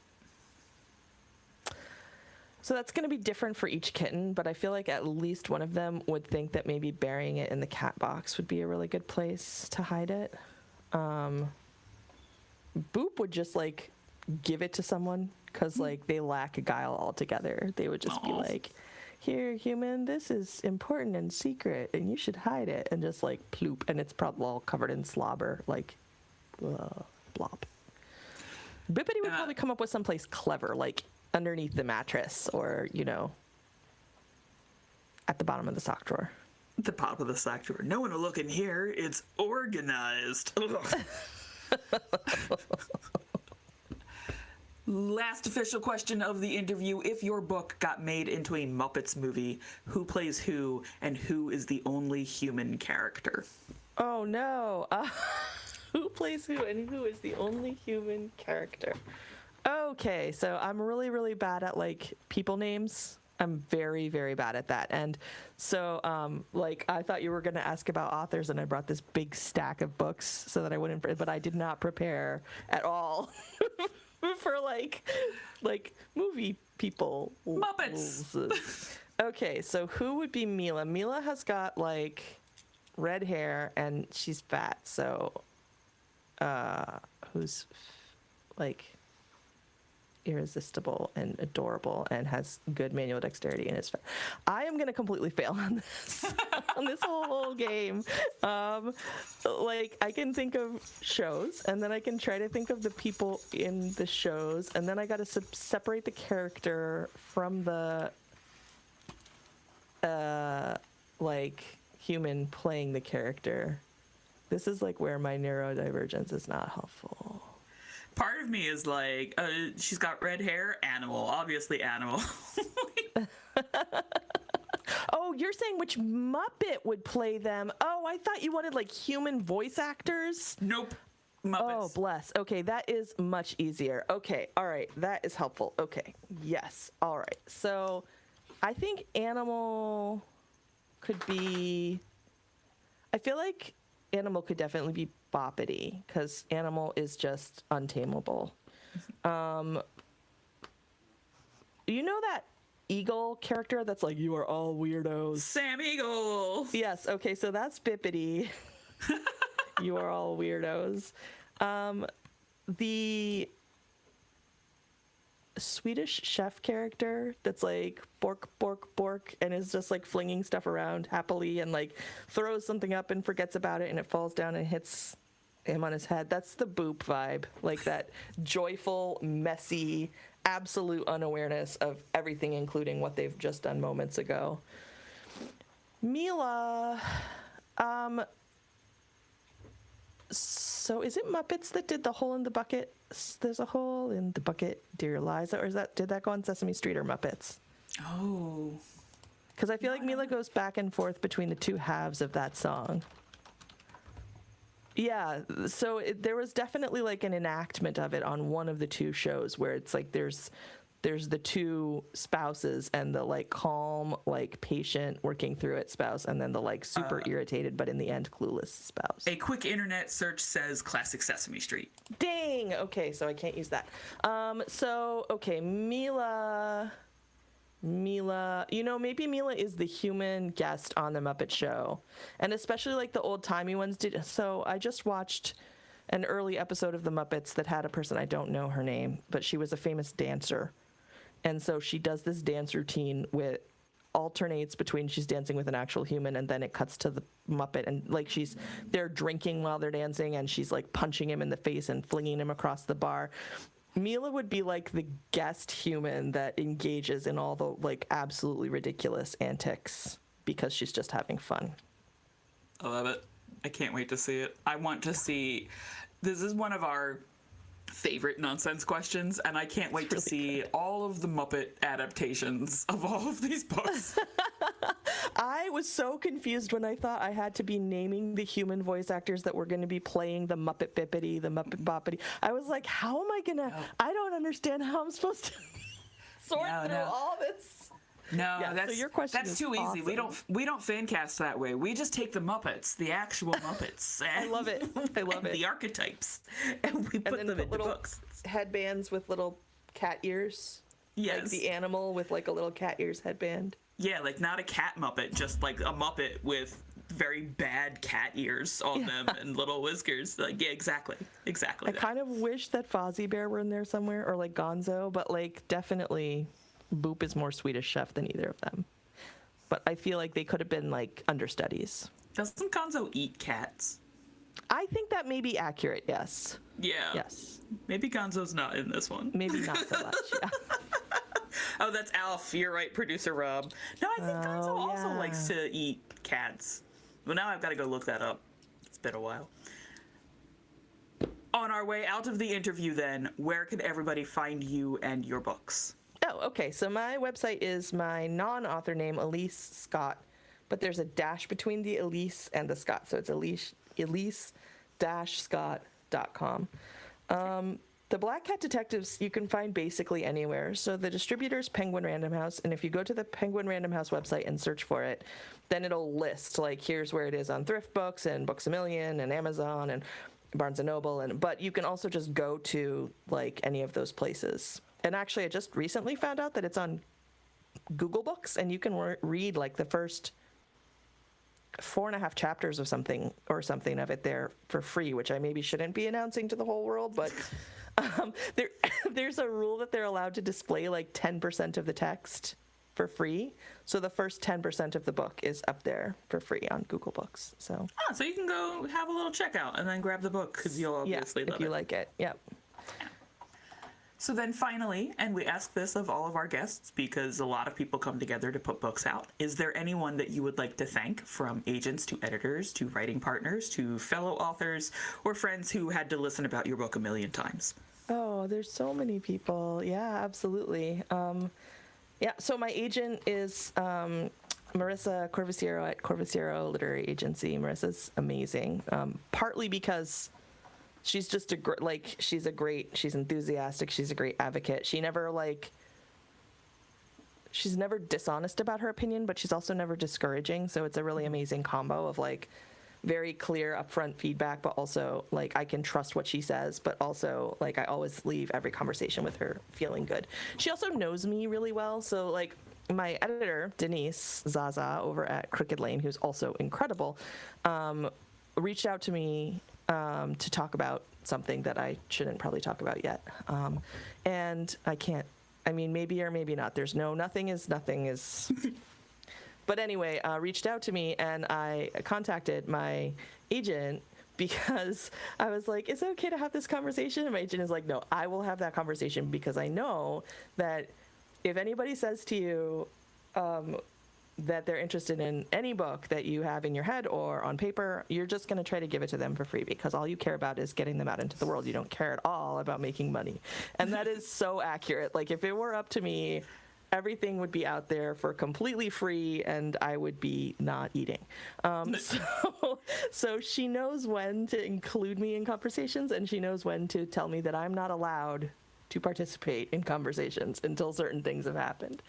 S2: So that's going to be different for each kitten, but I feel like at least one of them would think that maybe burying it in the cat box would be a really good place to hide it. Boop would just like give it to someone because like they lack guile altogether. They would just be like, here, human, this is important and secret and you should hide it, and just like ploop, and it's probably all covered in slobber, like blop. Bippity would probably come up with someplace clever, like underneath the mattress or, you know, at the bottom of the sock drawer.
S1: The bottom of the sock drawer. No one will look in here. It's organized. Last official question of the interview. If your book got made into a Muppets movie, who plays who and who is the only human character?
S2: Oh, no. Who plays who and who is the only human character? Okay, so I'm really, really bad at like people names. I'm very, very bad at that. And so, like, I thought you were going to ask about authors, and I brought this big stack of books so that I wouldn't, but I did not prepare at all for like movie people.
S1: Muppets.
S2: Okay, so who would be Mila? Mila has got like red hair and she's fat. So, who's like irresistible and adorable and has good manual dexterity and is fat? I am gonna completely fail on this on this whole game. Like, I can think of shows, and then I can try to think of the people in the shows, and then I got to separate the character from the like human playing the character. This is like where my neurodivergence is not helpful.
S1: Part of me is like, she's got red hair, animal, obviously animal.
S2: Oh, you're saying which Muppet would play them? Oh, I thought you wanted like human voice actors.
S1: Nope. Muppets.
S2: Oh, bless. Okay, that is much easier. Okay, all right, that is helpful. Okay, yes, all right. So I think animal could be, I feel like animal could definitely be Boppity, because animal is just untamable. You know that eagle character that's like, you are all weirdos?
S1: Sam Eagle.
S2: Yes, okay, so that's Bippity. You are all weirdos. The Swedish chef character that's like bork, bork, bork, and is just like flinging stuff around happily and like throws something up and forgets about it and it falls down and hits him on his head. That's the Boop vibe, like that joyful, messy, absolute unawareness of everything, including what they've just done moments ago. Mila, so is it Muppets that did the hole in the bucket? There's a hole in the bucket, dear Liza, or did that go on Sesame Street or Muppets?
S1: Oh.
S2: Because I feel like Mila goes back and forth between the two halves of that song. Yeah, so there was definitely like an enactment of it on one of the two shows where it's like there's the two spouses and the like calm, like patient working through it spouse, and then the like super irritated but in the end clueless spouse.
S1: A quick internet search says classic Sesame Street.
S2: Dang. Okay, so I can't use that. So okay, Mila, you know, maybe Mila is the human guest on the Muppet Show, and especially like the old timey ones did. So I just watched an early episode of the Muppets that had a person, I don't know her name, but she was a famous dancer. And so she does this dance routine with alternates between she's dancing with an actual human and then it cuts to the Muppet and like they're drinking while they're dancing and she's like punching him in the face and flinging him across the bar. Mila would be like the guest human that engages in all the like absolutely ridiculous antics because she's just having fun.
S1: I love it. I can't wait to see it. I want to see, this is one of our favorite nonsense questions, and I can't wait to see all of the Muppet adaptations of all of these books.
S2: I was so confused when I thought I had to be naming the human voice actors that were going to be playing the Muppet Bippity, the Muppet Boppity. I was like, how am I going to, I don't understand how I'm supposed to sort through all this.
S1: No,
S2: yeah, so your question
S1: that's
S2: is
S1: too easy.
S2: awesome.
S1: We don't fan cast that way. We just take the Muppets, the actual Muppets.
S2: I love it. I love it.
S1: The archetypes, and we put them in
S2: little
S1: books.
S2: Headbands with little cat ears.
S1: Yes.
S2: Like the animal with like a little cat ears headband.
S1: Yeah, like not a cat Muppet, just like a Muppet with very bad cat ears on them and little whiskers. Like, yeah, exactly.
S2: I kind of wish that Fozzie Bear were in there somewhere, or like Gonzo, but like definitely Boop is more Swedish Chef than either of them. But I feel like they could have been like understudies.
S1: Doesn't Gonzo eat cats?
S2: I think that may be accurate, yes.
S1: Yeah.
S2: Yes.
S1: Maybe Gonzo's not in this one.
S2: Maybe not so much, yeah.
S1: Oh, that's Alf. You're right, producer Rob. No, I think Gonzo also likes to eat cats. Well, now I've got to go look that up. It's been a while. On our way out of the interview then, where can everybody find you and your books?
S2: Oh, okay. So my website is my non-author name, Elise Scott, but there's a dash between the Elise and the Scott. So it's elise-scott.com. The Black Cat Detectives you can find basically anywhere. So the distributor's Penguin Random House, and if you go to the Penguin Random House website and search for it, then it'll list, like, here's where it is on Thrift Books and Books A Million and Amazon and Barnes & Noble. But you can also just go to, like, any of those places. And actually, I just recently found out that it's on Google Books, and you can read, like, the first 4.5 chapters of something of it there for free, which I maybe shouldn't be announcing to the whole world, but there's a rule that they're allowed to display like 10% of the text for free. So the first 10% of the book is up there for free on Google Books. So
S1: so you can go have a little checkout and then grab the book because you'll obviously love it.
S2: If you like it. Yep.
S1: So then finally, and we ask this of all of our guests because a lot of people come together to put books out, is there anyone that you would like to thank, from agents to editors to writing partners to fellow authors or friends who had to listen about your book a million times?
S2: Oh, there's so many people. Yeah, absolutely. So my agent is Marissa Corvisiero at Corvisiero Literary Agency. Marissa's amazing, partly because she's just she's enthusiastic. She's a great advocate. She's never dishonest about her opinion, but she's also never discouraging. So it's a really amazing combo of like very clear upfront feedback, but also like I can trust what she says, but also like I always leave every conversation with her feeling good. She also knows me really well. So like my editor, Denise Zaza over at Crooked Lane, who's also incredible, reached out to me to talk about something that I shouldn't probably talk about yet. And I can't, maybe or maybe not. Nothing is. But anyway, reached out to me and I contacted my agent because I was like, is it okay to have this conversation? And my agent is like, no, I will have that conversation because I know that if anybody says to you, that they're interested in any book that you have in your head or on paper, you're just going to try to give it to them for free because all you care about is getting them out into the world. You don't care at all about making money. And that is so accurate. Like if it were up to me, everything would be out there for completely free and I would be not eating. So she knows when to include me in conversations and she knows when to tell me that I'm not allowed to participate in conversations until certain things have happened.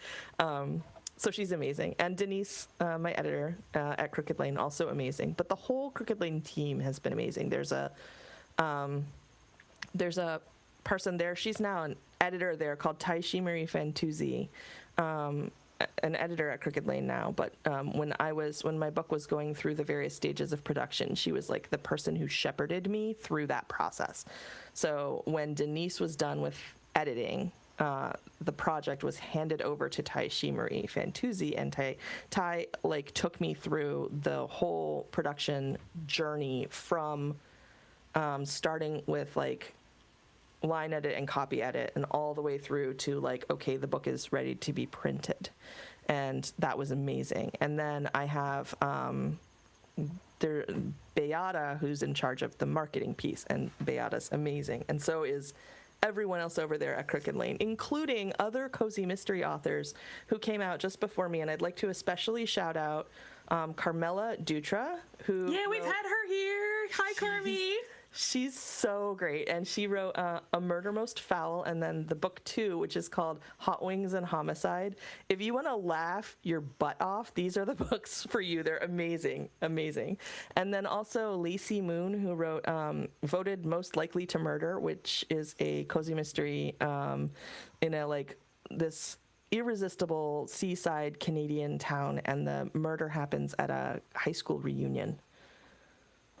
S2: So she's amazing. And Denise, my editor at Crooked Lane, also amazing. But the whole Crooked Lane team has been amazing. There's a person there. She's now an editor there called Taishi Marie Fantuzzi, an editor at Crooked Lane now. But when my book was going through the various stages of production, she was like the person who shepherded me through that process. So when Denise was done with editing, the project was handed over to Taishi Marie Fantuzzi, and Tai like took me through the whole production journey from starting with like line edit and copy edit and all the way through to like, okay, the book is ready to be printed. And that was amazing. And then I have Beata, who's in charge of the marketing piece, and Beata's amazing. And so is everyone else over there at Crooked Lane, including other cozy mystery authors who came out just before me. And I'd like to especially shout out Carmela Dutra, who...
S1: Yeah, we've had her here. Hi, Carmi.
S2: She's so great. And she wrote A Murder Most Foul, and then the book 2, which is called Hot Wings and Homicide. If you want to laugh your butt off, these are the books for you. They're amazing, amazing. And then also Lacey Moon, who wrote Voted Most Likely to Murder, which is a cozy mystery in a like this irresistible seaside Canadian town, and the murder happens at a high school reunion.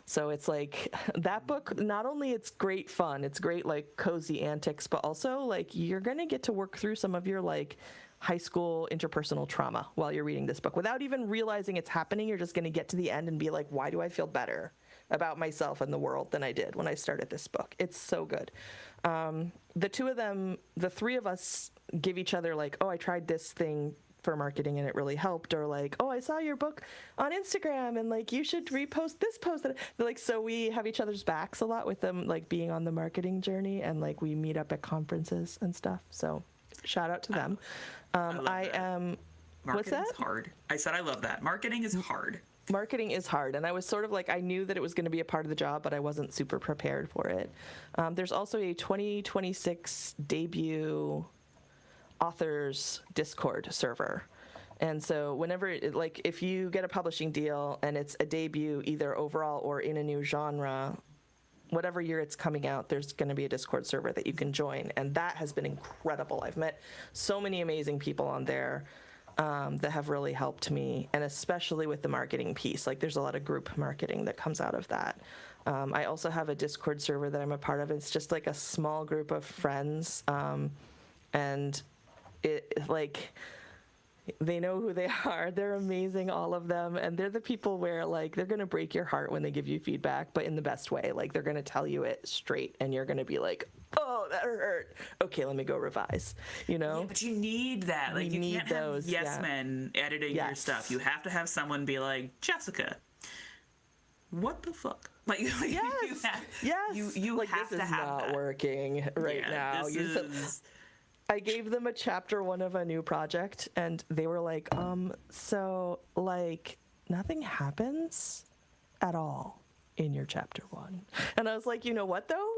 S2: So it's like that book, not only it's great fun, it's great like cozy antics, but also like you're going to get to work through some of your like high school interpersonal trauma while you're reading this book without even realizing it's happening. You're just going to get to the end and be like, why do I feel better about myself and the world than I did when I started this book? It's so good. The two of them, the three of us give each other like, oh, I tried this thing for marketing and it really helped, or like, oh, I saw your book on Instagram and like you should repost this post. Like, so we have each other's backs a lot with them like being on the marketing journey, and like we meet up at conferences and stuff. So shout out to them. I am
S1: Marketing's hard. I said I love that. Marketing is hard.
S2: marketing is hard, and I was sort of like, I knew that it was going to be a part of the job, but I wasn't super prepared for it. There's also a 2026 debut authors Discord server. And so whenever, like, if you get a publishing deal and it's a debut either overall or in a new genre, whatever year it's coming out, there's going to be a Discord server that you can join. And that has been incredible. I've met so many amazing people on there that have really helped me, and especially with the marketing piece. Like, there's a lot of group marketing that comes out of that. I also have a Discord server that I'm a part of. It's just like a small group of friends, and it, like, they know who they are. They're amazing, all of them. And they're the people where, like, they're going to break your heart when they give you feedback, but in the best way. Like, they're going to tell you it straight, and you're going to be like, oh, that hurt. Okay, let me go revise, you know?
S1: Yeah, but you need that. Like, you
S2: need
S1: can't
S2: those,
S1: have yes men editing your stuff. You have to have someone be like, Jessica, what the fuck? Like, you
S2: like,
S1: have
S2: this
S1: to
S2: is
S1: have
S2: not
S1: that.
S2: working right now.
S1: This is...
S2: I gave them a chapter 1 of a new project, and they were like, so, like, nothing happens at all in your chapter 1. And I was like, you know what, though?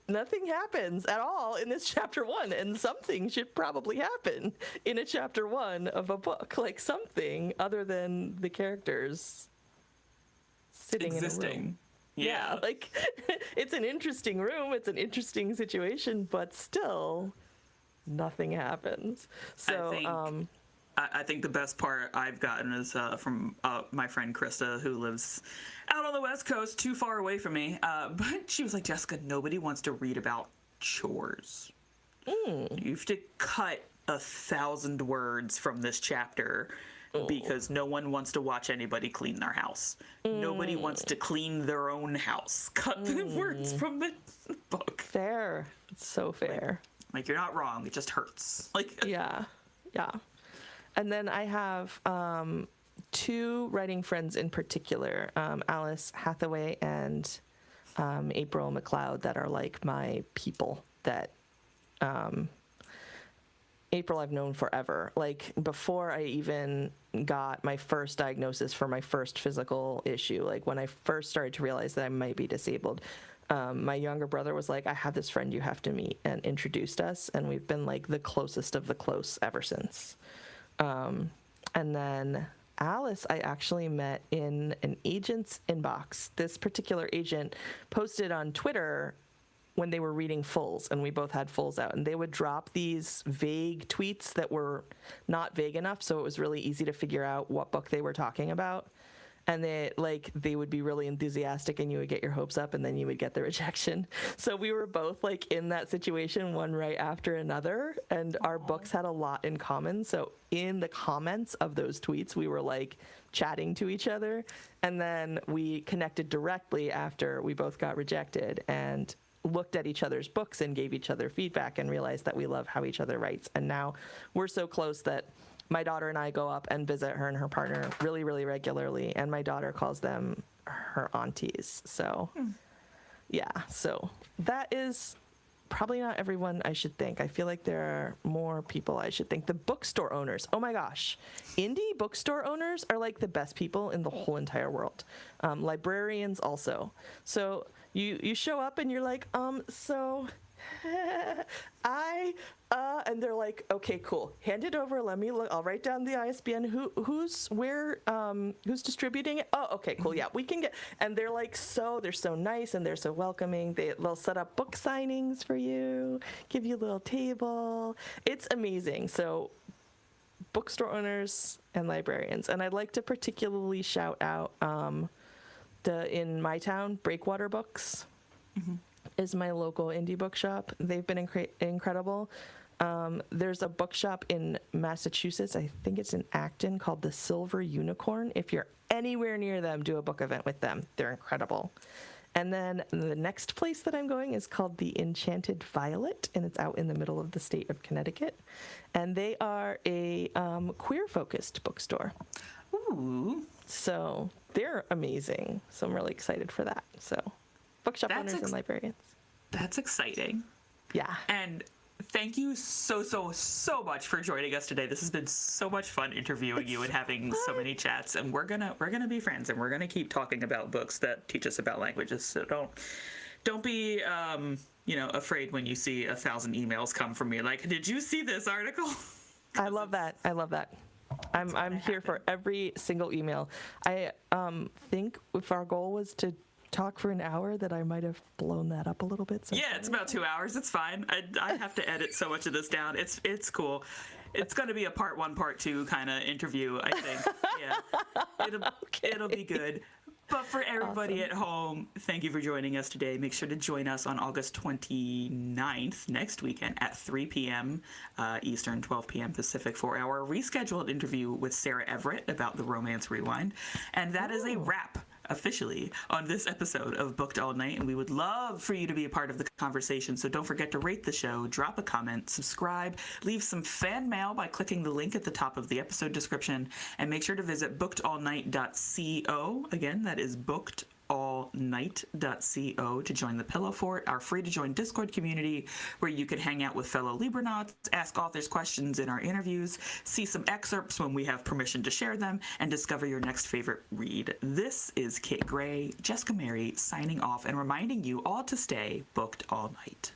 S2: Nothing happens at all in this chapter 1, and something should probably happen in a chapter 1 of a book. Like, something other than the characters sitting
S1: existing.
S2: in a room.
S1: Yeah,
S2: like, it's an interesting room, it's an interesting situation, but still... nothing happens. So
S1: I think the best part I've gotten is from my friend Krista, who lives out on the West Coast, too far away from me. But she was like, Jessica, nobody wants to read about chores. You have to cut 1,000 words from this chapter because no one wants to watch anybody clean their house. Nobody wants to clean their own house. Cut the words from the book.
S2: Fair. It's so fair.
S1: Like, you're not wrong. It just hurts. Like,
S2: yeah. And then I have 2 writing friends in particular, Alice Hathaway and April McLeod, that are like my people. That April I've known forever. Like, before I even got my first diagnosis for my first physical issue, like when I first started to realize that I might be disabled, my younger brother was like, I have this friend you have to meet, and introduced us, and we've been like the closest of the close ever since. And then Alice, I actually met in an agent's inbox. This particular agent posted on Twitter when they were reading fulls, and we both had fulls out, and they would drop these vague tweets that were not vague enough, so it was really easy to figure out what book they were talking about. And they would be really enthusiastic, and you would get your hopes up, and then you would get the rejection. So we were both like in that situation, one right after another, and our books had a lot in common. So in the comments of those tweets, we were like chatting to each other, and then we connected directly after we both got rejected, and looked at each other's books and gave each other feedback, and realized that we love how each other writes. And now we're so close that my daughter and I go up and visit her and her partner really, really regularly, and my daughter calls them her aunties. So, yeah, so that is probably not everyone I should thank. I feel like there are more people I should thank. The bookstore owners, oh my gosh. Indie bookstore owners are like the best people in the whole entire world. Librarians also. So you show up and you're like, so... and they're like, okay, cool, hand it over, let me look, I'll write down the ISBN, who's distributing it. Oh, okay, cool, yeah, we can get. And they're like, they're so nice, and they're so welcoming. They'll set up book signings for you, give you a little table. It's amazing. So bookstore owners and librarians. And I'd like to particularly shout out in my town, Breakwater Books is my local indie bookshop. They've been incredible. There's a bookshop in Massachusetts, I think it's in Acton, called the Silver Unicorn. If you're anywhere near them, do a book event with them. They're incredible. And then the next place that I'm going is called the Enchanted Violet, and it's out in the middle of the state of Connecticut. And they are a queer-focused bookstore.
S1: Ooh.
S2: So they're amazing. So I'm really excited for that. So bookshop owners and librarians.
S1: That's exciting.
S2: Yeah.
S1: And thank you so much for joining us today. This has been so much fun interviewing you and having so many chats. And we're gonna be friends, and we're gonna keep talking about books that teach us about languages. So don't be afraid when you see 1,000 emails come from me like, did you see this article?
S2: I love that. I'm here for every single email. I think if our goal was to talk for an hour, that I might have blown that up a little bit.
S1: Yeah, it's about 2 hours. It's fine. I have to edit so much of this down. It's cool. It's going to be a part 1, part 2 kind of interview, I think. Yeah, it'll be good. But for everybody at home, thank you for joining us today. Make sure to join us on August 29th, next weekend, at 3 p.m. Eastern, 12 p.m. Pacific, for our rescheduled interview with Sarah Everett about the Romance Rewind. And that is a wrap, officially, on this episode of Booked All Night, and we would love for you to be a part of the conversation. So don't forget to rate the show, drop a comment, subscribe, leave some fan mail by clicking the link at the top of the episode description, and make sure to visit bookedallnight.co. Again, that is bookedallnight.co to join the Pillow Fort, our free to join Discord community where you can hang out with fellow Libranauts, ask authors questions in our interviews, see some excerpts when we have permission to share them, and discover your next favorite read. This is Kit Gray, Jessica Mary signing off and reminding you all to stay booked all night.